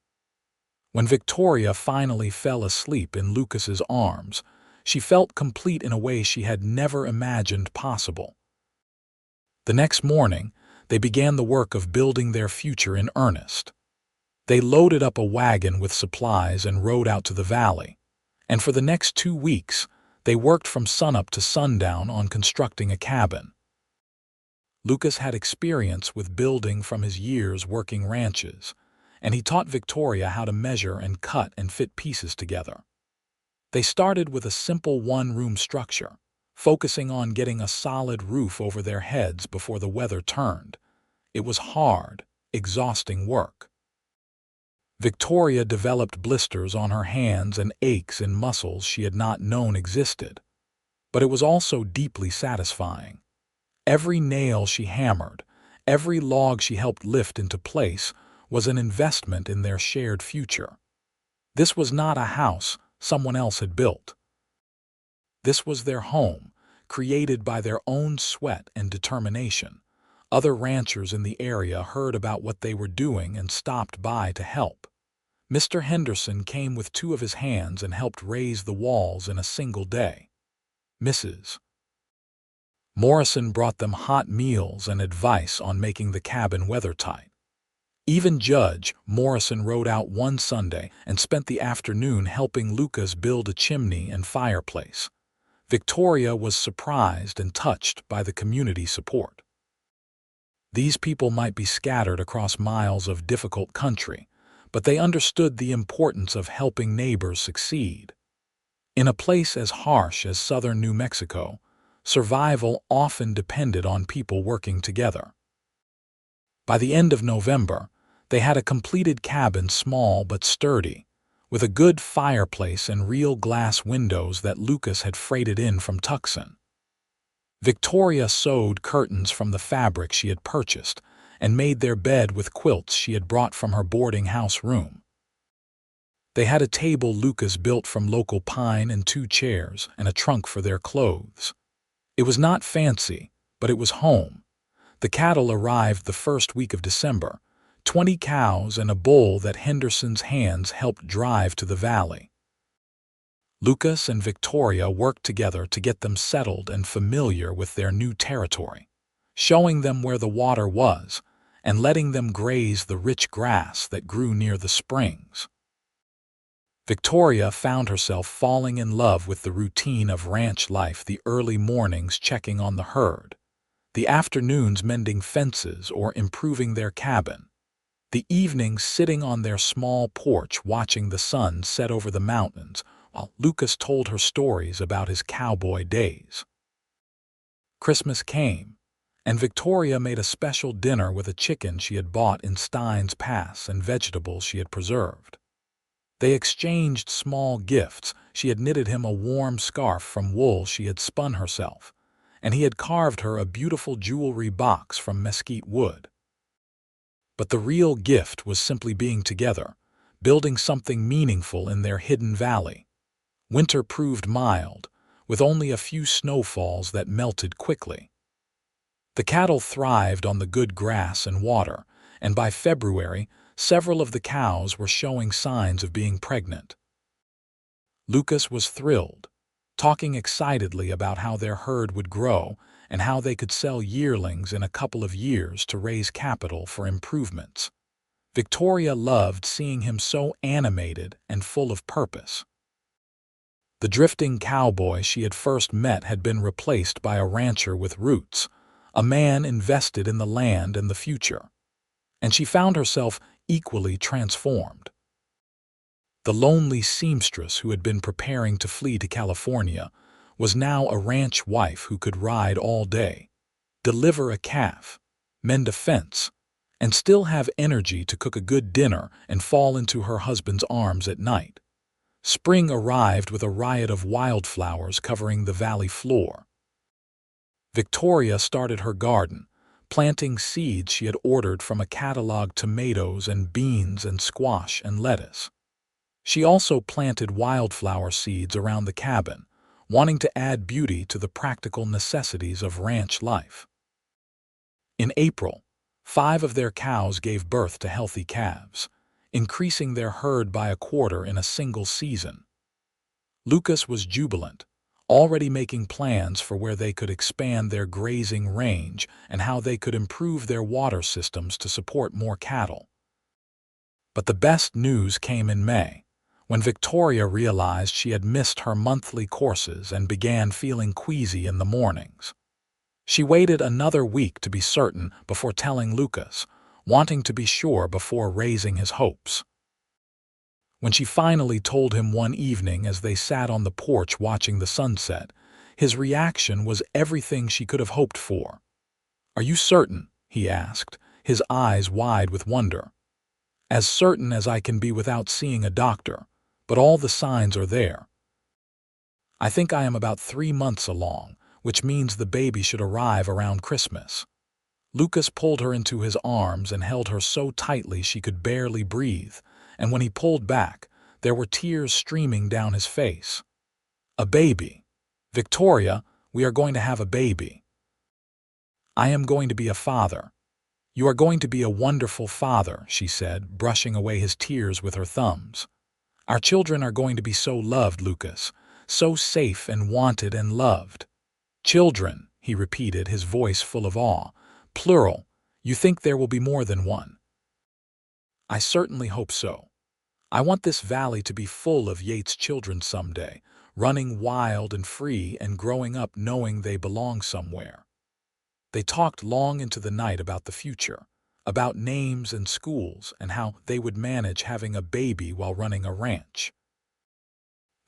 When Victoria finally fell asleep in Lucas's arms, she felt complete in a way she had never imagined possible. The next morning, they began the work of building their future in earnest. They loaded up a wagon with supplies and rode out to the valley, and for the next 2 weeks, they worked from sunup to sundown on constructing a cabin. Lucas had experience with building from his years working ranches, and he taught Victoria how to measure and cut and fit pieces together. They started with a simple one-room structure, focusing on getting a solid roof over their heads before the weather turned. It was hard, exhausting work. Victoria developed blisters on her hands and aches in muscles she had not known existed. but it was also deeply satisfying. Every nail she hammered, every log she helped lift into place was an investment in their shared future. This was not a house someone else had built. This was their home, created by their own sweat and determination. Other ranchers in the area heard about what they were doing and stopped by to help. Mr. Henderson came with two of his hands and helped raise the walls in a single day. Mrs. Morrison brought them hot meals and advice on making the cabin weathertight. Even Judge Morrison rode out one Sunday and spent the afternoon helping Lucas build a chimney and fireplace. Victoria was surprised and touched by the community support. These people might be scattered across miles of difficult country, but they understood the importance of helping neighbors succeed. In a place as harsh as southern New Mexico, survival often depended on people working together. By the end of November, they had a completed cabin, small but sturdy, with a good fireplace and real glass windows that Lucas had freighted in from Tucson. Victoria sewed curtains from the fabric she had purchased and made their bed with quilts she had brought from her boarding house room. They had a table Lucas built from local pine and 2 chairs and a trunk for their clothes. It was not fancy, but it was home. The cattle arrived the first week of December, 20 cows and a bull that Henderson's hands helped drive to the valley. Lucas and Victoria worked together to get them settled and familiar with their new territory, showing them where the water was and letting them graze the rich grass that grew near the springs. Victoria found herself falling in love with the routine of ranch life, the early mornings checking on the herd, the afternoons mending fences or improving their cabin, the evenings sitting on their small porch watching the sun set over the mountains while Lucas told her stories about his cowboy days. Christmas came, and Victoria made a special dinner with a chicken she had bought in Stein's Pass and vegetables she had preserved. They exchanged small gifts. She had knitted him a warm scarf from wool she had spun herself, and he had carved her a beautiful jewelry box from mesquite wood. But the real gift was simply being together, building something meaningful in their hidden valley. Winter proved mild, with only a few snowfalls that melted quickly. The cattle thrived on the good grass and water, and by February, several of the cows were showing signs of being pregnant. Lucas was thrilled, talking excitedly about how their herd would grow and how they could sell yearlings in a couple of years to raise capital for improvements. Victoria loved seeing him so animated and full of purpose. The drifting cowboy she had first met had been replaced by a rancher with roots, a man invested in the land and the future, and she found herself equally transformed. The lonely seamstress who had been preparing to flee to California was now a ranch wife who could ride all day, deliver a calf, mend a fence, and still have energy to cook a good dinner and fall into her husband's arms at night. Spring arrived with a riot of wildflowers covering the valley floor. Victoria started her garden, planting seeds she had ordered from a catalog: tomatoes and beans and squash and lettuce. She also planted wildflower seeds around the cabin, wanting to add beauty to the practical necessities of ranch life. In April, 5 of their cows gave birth to healthy calves, increasing their herd by a quarter in a single season. Lucas was jubilant, already making plans for where they could expand their grazing range and how they could improve their water systems to support more cattle. But the best news came in May, when Victoria realized she had missed her monthly courses and began feeling queasy in the mornings. She waited another week to be certain before telling Lucas, wanting to be sure before raising his hopes. When she finally told him one evening as they sat on the porch watching the sunset, his reaction was everything she could have hoped for. "Are you certain?" he asked, his eyes wide with wonder. "As certain as I can be without seeing a doctor, but all the signs are there." I think I am about 3 months along, which means the baby should arrive around Christmas." Lucas pulled her into his arms and held her so tightly she could barely breathe, and when he pulled back, there were tears streaming down his face. "A baby. Victoria, we are going to have a baby. I am going to be a father." "You are going to be a wonderful father," she said, brushing away his tears with her thumbs. "Our children are going to be so loved, Lucas, so safe and wanted and loved." "Children," he repeated, his voice full of awe. "Plural. You think there will be more than one?" "I certainly hope so. I want this valley to be full of Yates children someday, running wild and free and growing up knowing they belong somewhere." They talked long into the night about the future, about names and schools and how they would manage having a baby while running a ranch.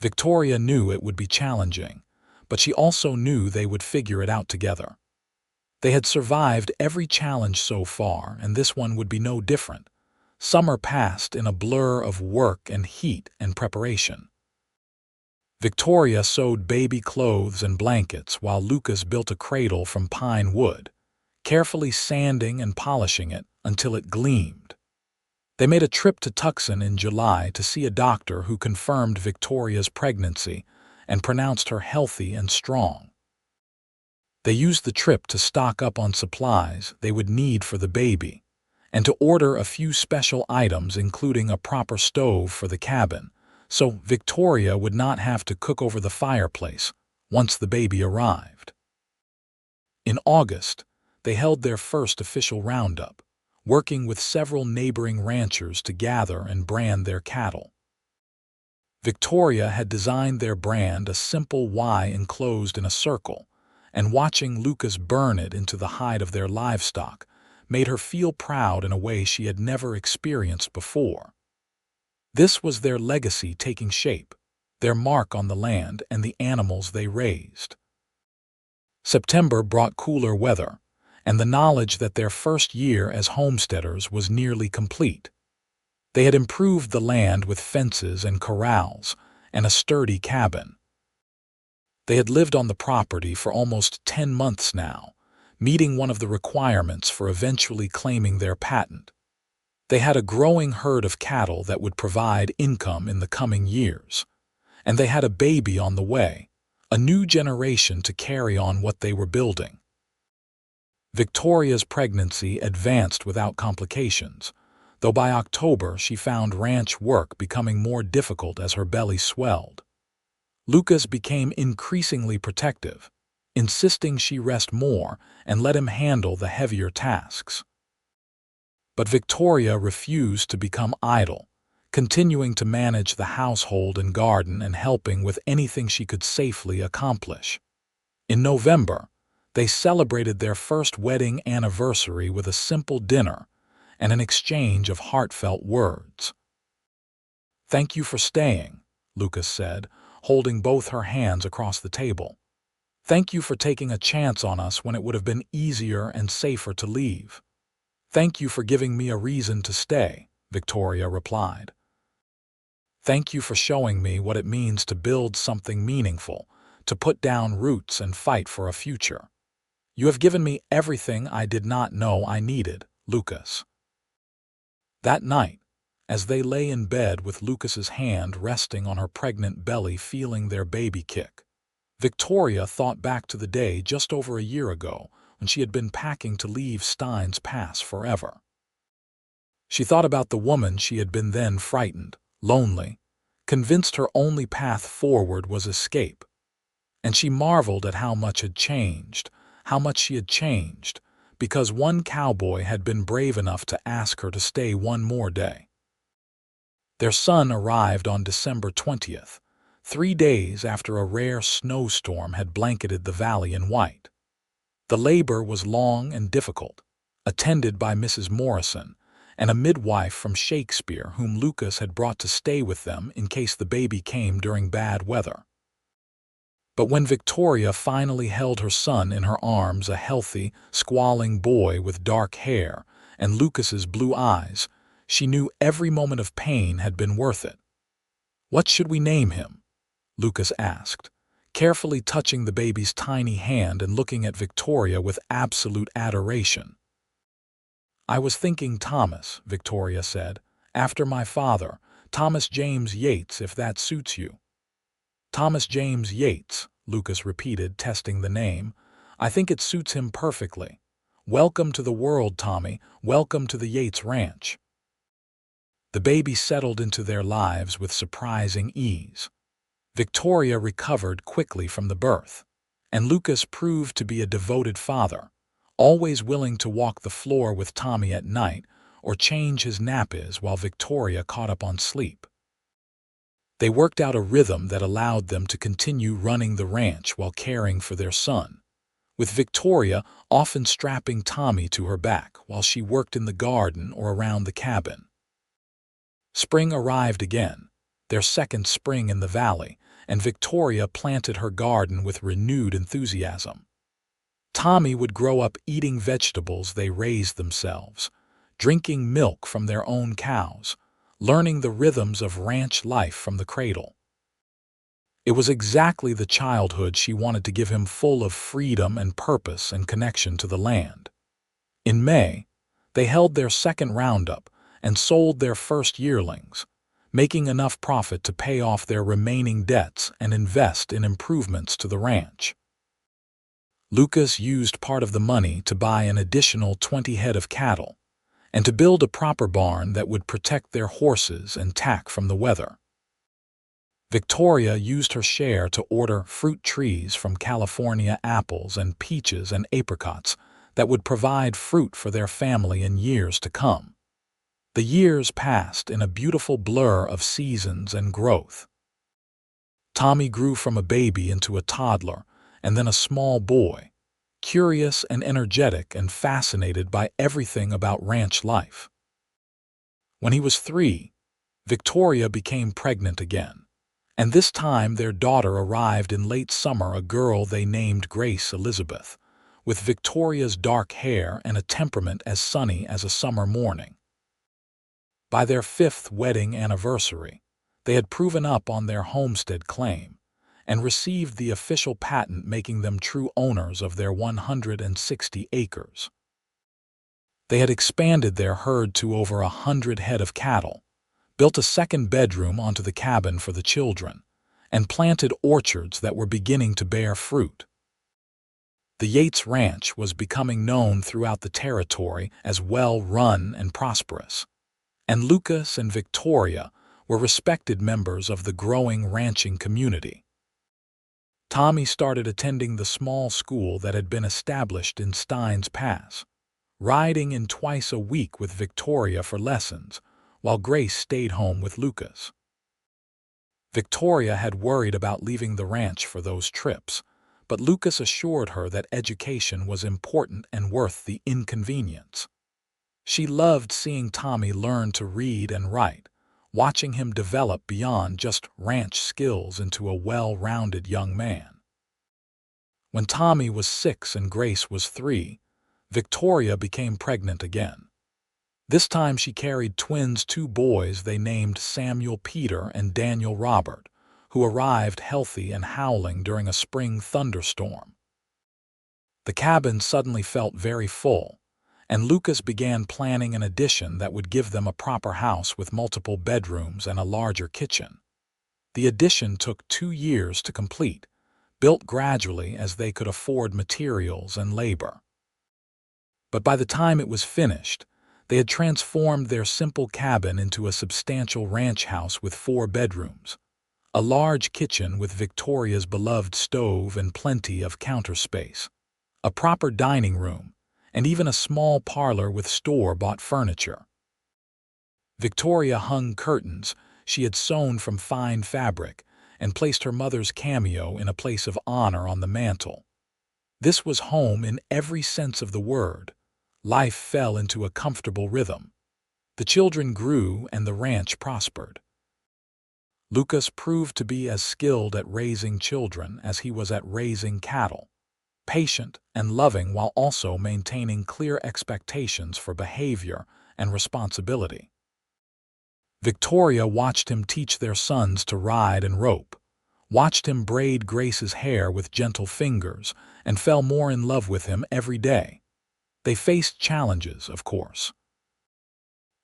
Victoria knew it would be challenging, but she also knew they would figure it out together. They had survived every challenge so far, and this one would be no different. Summer passed in a blur of work and heat and preparation. Victoria sewed baby clothes and blankets while Lucas built a cradle from pine wood, carefully sanding and polishing it until it gleamed. They made a trip to Tucson in July to see a doctor who confirmed Victoria's pregnancy and pronounced her healthy and strong. They used the trip to stock up on supplies they would need for the baby and to order a few special items including a proper stove for the cabin, so Victoria would not have to cook over the fireplace once the baby arrived. In August, they held their first official roundup, working with several neighboring ranchers to gather and brand their cattle. Victoria had designed their brand a simple Y enclosed in a circle, and watching Lucas burn it into the hide of their livestock made her feel proud in a way she had never experienced before. This was their legacy taking shape, their mark on the land and the animals they raised. September brought cooler weather, and the knowledge that their first year as homesteaders was nearly complete. They had improved the land with fences and corrals and a sturdy cabin. They had lived on the property for almost 10 months now, meeting one of the requirements for eventually claiming their patent. They had a growing herd of cattle that would provide income in the coming years, and they had a baby on the way, a new generation to carry on what they were building. Victoria's pregnancy advanced without complications, though by October she found ranch work becoming more difficult as her belly swelled. Lucas became increasingly protective, insisting she rest more and let him handle the heavier tasks. But Victoria refused to become idle, continuing to manage the household and garden and helping with anything she could safely accomplish. In November, they celebrated their first wedding anniversary with a simple dinner and an exchange of heartfelt words. "Thank you for staying," Lucas said, holding both her hands across the table. "Thank you for taking a chance on us when it would have been easier and safer to leave." "Thank you for giving me a reason to stay," Victoria replied. "Thank you for showing me what it means to build something meaningful, to put down roots and fight for a future. You have given me everything I did not know I needed, Lucas." That night, as they lay in bed with Lucas's hand resting on her pregnant belly feeling their baby kick, Victoria thought back to the day just over a year ago when she had been packing to leave Stein's Pass forever. She thought about the woman she had been then, frightened, lonely, convinced her only path forward was escape. And she marveled at how much had changed, how much she had changed, because one cowboy had been brave enough to ask her to stay one more day. Their son arrived on December 20th, 3 days after a rare snowstorm had blanketed the valley in white. The labor was long and difficult, attended by Mrs. Morrison and a midwife from Shakespeare whom Lucas had brought to stay with them in case the baby came during bad weather. But when Victoria finally held her son in her arms, a healthy, squalling boy with dark hair and Lucas's blue eyes, she knew every moment of pain had been worth it. "What should we name him?" Lucas asked, carefully touching the baby's tiny hand and looking at Victoria with absolute adoration. "I was thinking Thomas," Victoria said, "after my father, Thomas James Yates, if that suits you." "Thomas James Yates," Lucas repeated, testing the name. "I think it suits him perfectly. Welcome to the world, Tommy. Welcome to the Yates Ranch." The baby settled into their lives with surprising ease. Victoria recovered quickly from the birth, and Lucas proved to be a devoted father, always willing to walk the floor with Tommy at night or change his nappies while Victoria caught up on sleep. They worked out a rhythm that allowed them to continue running the ranch while caring for their son, with Victoria often strapping Tommy to her back while she worked in the garden or around the cabin. Spring arrived again, their second spring in the valley, and Victoria planted her garden with renewed enthusiasm. Tommy would grow up eating vegetables they raised themselves, drinking milk from their own cows, learning the rhythms of ranch life from the cradle. It was exactly the childhood she wanted to give him, full of freedom and purpose and connection to the land. In May, they held their second roundup and sold their first yearlings, making enough profit to pay off their remaining debts and invest in improvements to the ranch. Lucas used part of the money to buy an additional 20 head of cattle and to build a proper barn that would protect their horses and tack from the weather. Victoria used her share to order fruit trees from California, apples and peaches and apricots that would provide fruit for their family in years to come. The years passed in a beautiful blur of seasons and growth. Tommy grew from a baby into a toddler and then a small boy, curious and energetic and fascinated by everything about ranch life. When he was 3, Victoria became pregnant again, and this time their daughter arrived in late summer, a girl they named Grace Elizabeth, with Victoria's dark hair and a temperament as sunny as a summer morning. By their 5th wedding anniversary, they had proven up on their homestead claim and received the official patent, making them true owners of their 160 acres. They had expanded their herd to over 100 head of cattle, built a second bedroom onto the cabin for the children, and planted orchards that were beginning to bear fruit. The Yates Ranch was becoming known throughout the territory as well-run and prosperous, and Lucas and Victoria were respected members of the growing ranching community. Tommy started attending the small school that had been established in Steins Pass, riding in twice a week with Victoria for lessons, while Grace stayed home with Lucas. Victoria had worried about leaving the ranch for those trips, but Lucas assured her that education was important and worth the inconvenience. She loved seeing Tommy learn to read and write, watching him develop beyond just ranch skills into a well-rounded young man. When Tommy was 6 and Grace was 3, Victoria became pregnant again. This time she carried twins, 2 boys they named Samuel Peter and Daniel Robert, who arrived healthy and howling during a spring thunderstorm. The cabin suddenly felt very full, and Lucas began planning an addition that would give them a proper house with multiple bedrooms and a larger kitchen. The addition took 2 years to complete, built gradually as they could afford materials and labor. But by the time it was finished, they had transformed their simple cabin into a substantial ranch house with 4 bedrooms, a large kitchen with Victoria's beloved stove and plenty of counter space, a proper dining room, and even a small parlor with store-bought furniture. Victoria hung curtains she had sewn from fine fabric and placed her mother's cameo in a place of honor on the mantel. This was home in every sense of the word. Life fell into a comfortable rhythm. The children grew and the ranch prospered. Lucas proved to be as skilled at raising children as he was at raising cattle, patient and loving while also maintaining clear expectations for behavior and responsibility. Victoria watched him teach their sons to ride and rope, watched him braid Grace's hair with gentle fingers, and fell more in love with him every day. They faced challenges, of course.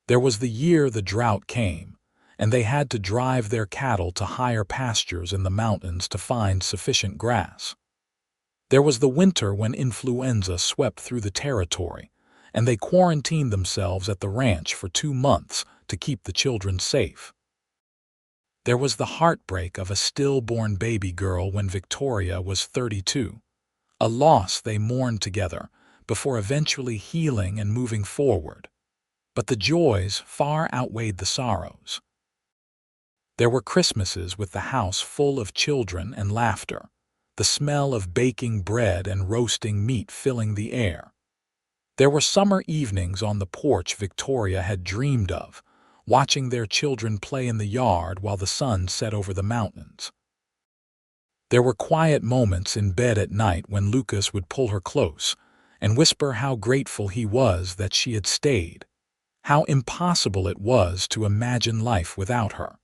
There was the year the drought came, and they had to drive their cattle to higher pastures in the mountains to find sufficient grass. There was the winter when influenza swept through the territory, and they quarantined themselves at the ranch for 2 months to keep the children safe. There was the heartbreak of a stillborn baby girl when Victoria was 32, a loss they mourned together before eventually healing and moving forward. But the joys far outweighed the sorrows. There were Christmases with the house full of children and laughter, the smell of baking bread and roasting meat filling the air. There were summer evenings on the porch Victoria had dreamed of, watching their children play in the yard while the sun set over the mountains. There were quiet moments in bed at night when Lucas would pull her close and whisper how grateful he was that she had stayed, how impossible it was to imagine life without her.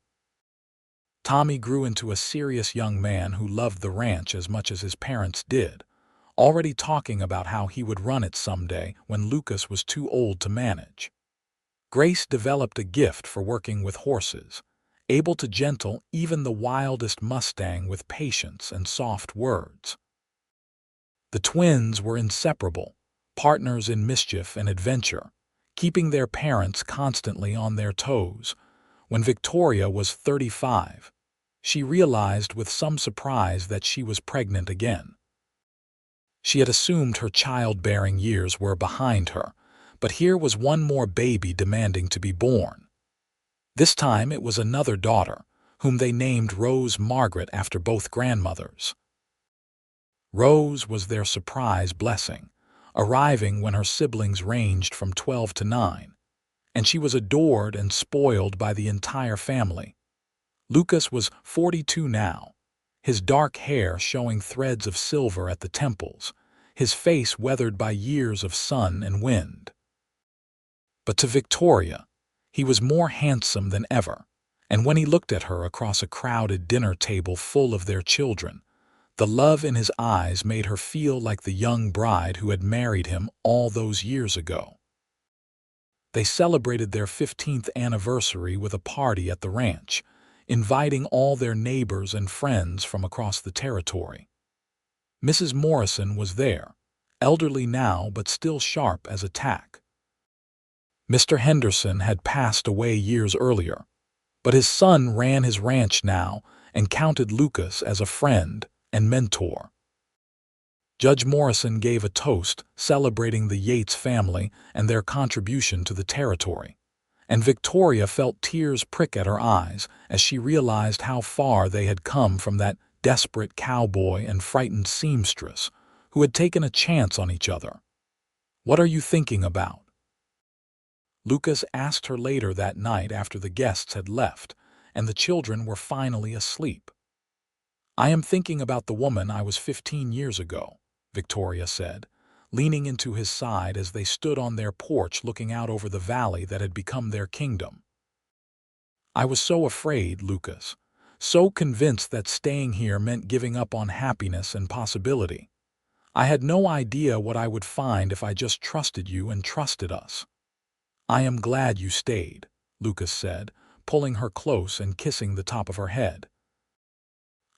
Tommy grew into a serious young man who loved the ranch as much as his parents did, already talking about how he would run it someday when Lucas was too old to manage. Grace developed a gift for working with horses, able to gentle even the wildest Mustang with patience and soft words. The twins were inseparable, partners in mischief and adventure, keeping their parents constantly on their toes. When Victoria was 35, she realized with some surprise that she was pregnant again. She had assumed her childbearing years were behind her, but here was one more baby demanding to be born. This time it was another daughter, whom they named Rose Margaret after both grandmothers. Rose was their surprise blessing, arriving when her siblings ranged from 12 to 9, and she was adored and spoiled by the entire family. Lucas was 42 now, his dark hair showing threads of silver at the temples, his face weathered by years of sun and wind. But to Victoria, he was more handsome than ever, and when he looked at her across a crowded dinner table full of their children, the love in his eyes made her feel like the young bride who had married him all those years ago. They celebrated their 15th anniversary with a party at the ranch, inviting all their neighbors and friends from across the territory. Mrs. Morrison was there, elderly now but still sharp as a tack. Mr. Henderson had passed away years earlier, but his son ran his ranch now and counted Lucas as a friend and mentor. Judge Morrison gave a toast celebrating the Yates family and their contribution to the territory, and Victoria felt tears prick at her eyes as she realized how far they had come from that desperate cowboy and frightened seamstress who had taken a chance on each other. "What are you thinking about?" Lucas asked her later that night after the guests had left and the children were finally asleep. "I am thinking about the woman I was 15 years ago," Victoria said, leaning into his side as they stood on their porch looking out over the valley that had become their kingdom. "I was so afraid, Lucas, so convinced that staying here meant giving up on happiness and possibility. I had no idea what I would find if I just trusted you and trusted us." "I am glad you stayed," Lucas said, pulling her close and kissing the top of her head.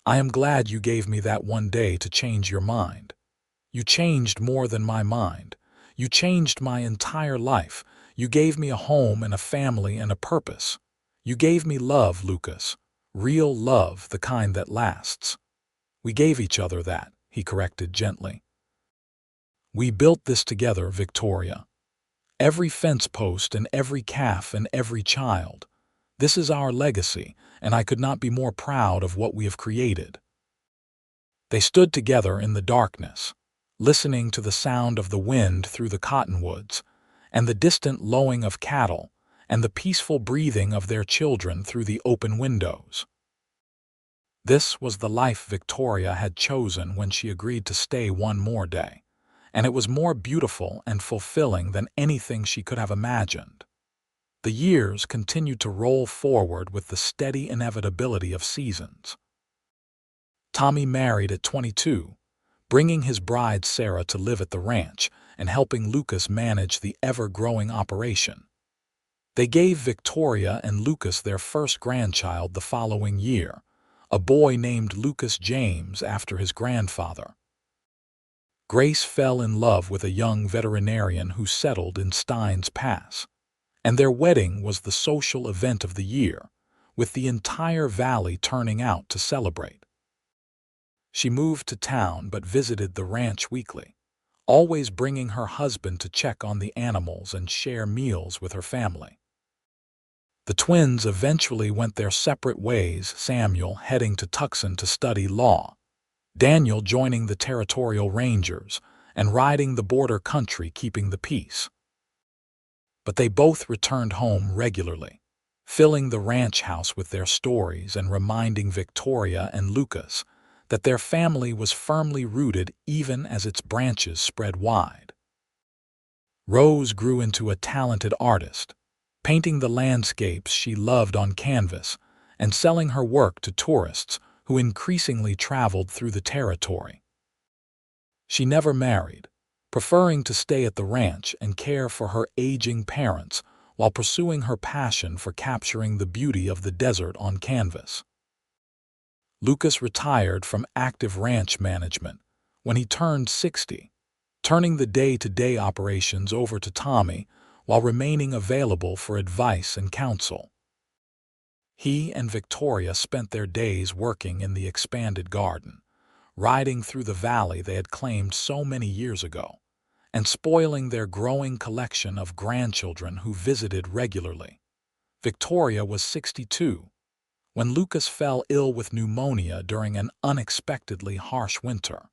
"I am glad you gave me that one day to change your mind. You changed more than my mind. You changed my entire life. You gave me a home and a family and a purpose. You gave me love, Lucas. Real love, the kind that lasts." "We gave each other that," he corrected gently. "We built this together, Victoria. Every fence post and every calf and every child. This is our legacy, and I could not be more proud of what we have created." They stood together in the darkness, listening to the sound of the wind through the cottonwoods, and the distant lowing of cattle, and the peaceful breathing of their children through the open windows. This was the life Victoria had chosen when she agreed to stay one more day, and it was more beautiful and fulfilling than anything she could have imagined. The years continued to roll forward with the steady inevitability of seasons. Tommy married at 22, bringing his bride Sarah to live at the ranch and helping Lucas manage the ever-growing operation. They gave Victoria and Lucas their first grandchild the following year, a boy named Lucas James after his grandfather. Grace fell in love with a young veterinarian who settled in Steins Pass, and their wedding was the social event of the year, with the entire valley turning out to celebrate. She moved to town but visited the ranch weekly, always bringing her husband to check on the animals and share meals with her family. The twins eventually went their separate ways, Samuel heading to Tucson to study law, Daniel joining the Territorial Rangers, and riding the border country keeping the peace. But they both returned home regularly, filling the ranch house with their stories and reminding Victoria and Lucas that their family was firmly rooted even as its branches spread wide. Rose grew into a talented artist, painting the landscapes she loved on canvas and selling her work to tourists who increasingly traveled through the territory. She never married, preferring to stay at the ranch and care for her aging parents while pursuing her passion for capturing the beauty of the desert on canvas. Lucas retired from active ranch management when he turned 60, turning the day-to-day operations over to Tommy while remaining available for advice and counsel. He and Victoria spent their days working in the expanded garden, riding through the valley they had claimed so many years ago, and spoiling their growing collection of grandchildren who visited regularly. Victoria was 62 when Lucas fell ill with pneumonia during an unexpectedly harsh winter.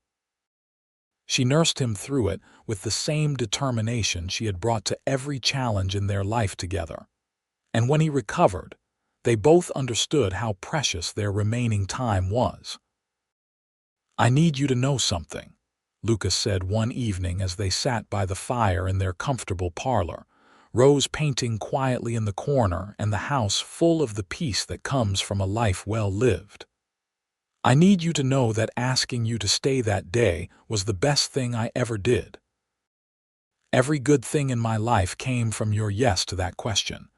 She nursed him through it with the same determination she had brought to every challenge in their life together. And when he recovered, they both understood how precious their remaining time was. "I need you to know something," Lucas said one evening as they sat by the fire in their comfortable parlor, Rose painting quietly in the corner and the house full of the peace that comes from a life well lived. "I need you to know that asking you to stay that day was the best thing I ever did. Every good thing in my life came from your yes to that question.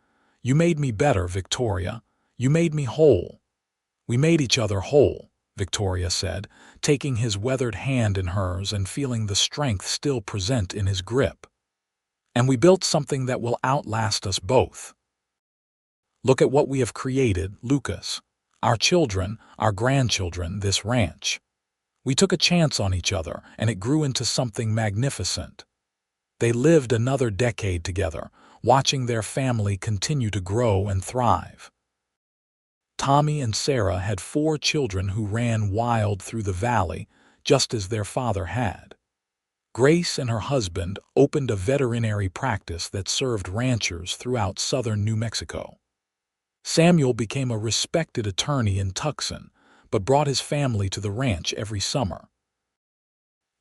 You made me better, Victoria. You made me whole." "We made each other whole," Victoria said, taking his weathered hand in hers and feeling the strength still present in his grip. "And we built something that will outlast us both. Look at what we have created, Lucas. Our children, our grandchildren, this ranch. We took a chance on each other, and it grew into something magnificent." They lived another decade together, watching their family continue to grow and thrive. Tommy and Sarah had 4 children who ran wild through the valley, just as their father had. Grace and her husband opened a veterinary practice that served ranchers throughout southern New Mexico. Samuel became a respected attorney in Tucson, but brought his family to the ranch every summer.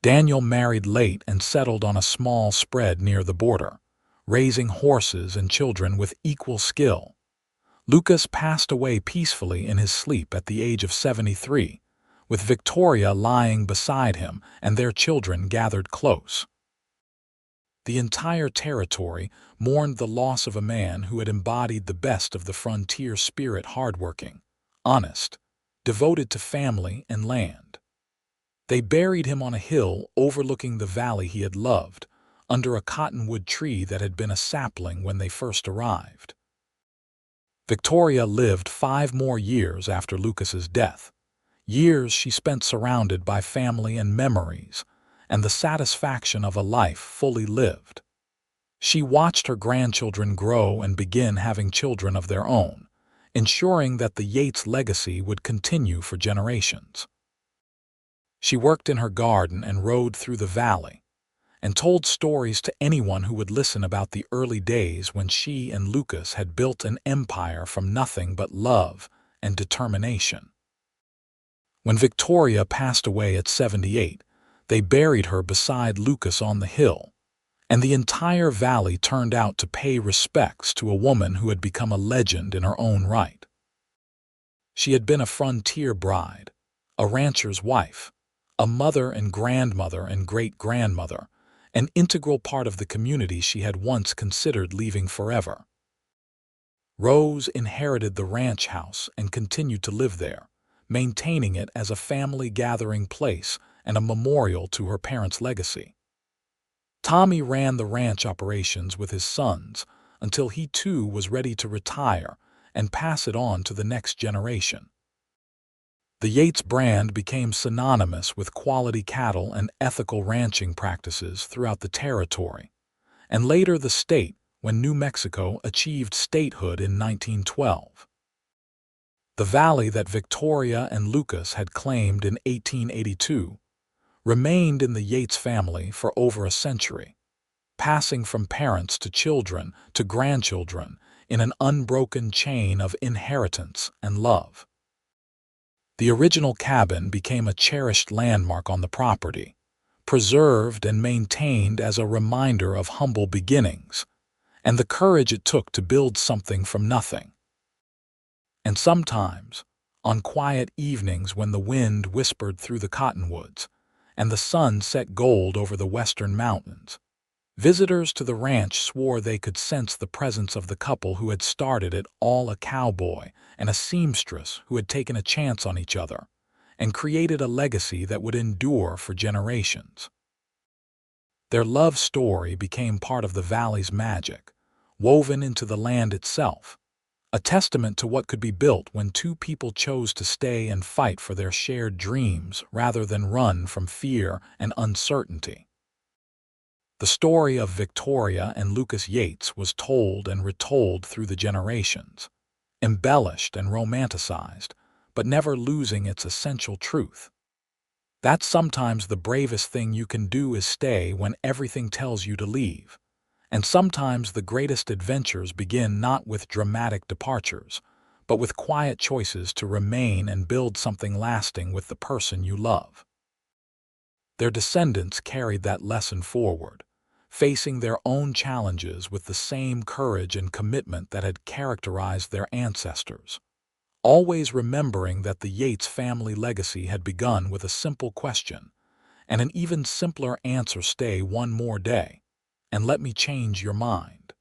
Daniel married late and settled on a small spread near the border, raising horses and children with equal skill. Lucas passed away peacefully in his sleep at the age of 73, with Victoria lying beside him and their children gathered close. The entire territory mourned the loss of a man who had embodied the best of the frontier spirit, hardworking, honest, devoted to family and land. They buried him on a hill overlooking the valley he had loved, under a cottonwood tree that had been a sapling when they first arrived. Victoria lived 5 more years after Lucas's death, years she spent surrounded by family and memories, and the satisfaction of a life fully lived. She watched her grandchildren grow and begin having children of their own, ensuring that the Yates legacy would continue for generations. She worked in her garden and rode through the valley, and told stories to anyone who would listen about the early days when she and Lucas had built an empire from nothing but love and determination. When Victoria passed away at 78, they buried her beside Lucas on the hill, and the entire valley turned out to pay respects to a woman who had become a legend in her own right. She had been a frontier bride, a rancher's wife, a mother and great-grandmother, an integral part of the community she had once considered leaving forever. Rose inherited the ranch house and continued to live there, maintaining it as a family gathering place and a memorial to her parents' legacy. Tommy ran the ranch operations with his sons until he too was ready to retire and pass it on to the next generation. The Yates brand became synonymous with quality cattle and ethical ranching practices throughout the territory, and later the state when New Mexico achieved statehood in 1912. The valley that Victoria and Lucas had claimed in 1882 remained in the Yates family for over a century, passing from parents to children to grandchildren in an unbroken chain of inheritance and love. The original cabin became a cherished landmark on the property, preserved and maintained as a reminder of humble beginnings and the courage it took to build something from nothing. And sometimes, on quiet evenings when the wind whispered through the cottonwoods and the sun set gold over the western mountains, visitors to the ranch swore they could sense the presence of the couple who had started it all, a cowboy and a seamstress who had taken a chance on each other and created a legacy that would endure for generations. Their love story became part of the valley's magic, woven into the land itself, a testament to what could be built when two people chose to stay and fight for their shared dreams rather than run from fear and uncertainty. The story of Victoria and Lucas Yates was told and retold through the generations, embellished and romanticized, but never losing its essential truth. That sometimes the bravest thing you can do is stay when everything tells you to leave, and sometimes the greatest adventures begin not with dramatic departures, but with quiet choices to remain and build something lasting with the person you love. Their descendants carried that lesson forward, facing their own challenges with the same courage and commitment that had characterized their ancestors, always remembering that the Yates family legacy had begun with a simple question, and an even simpler answer: stay one more day, and let me change your mind.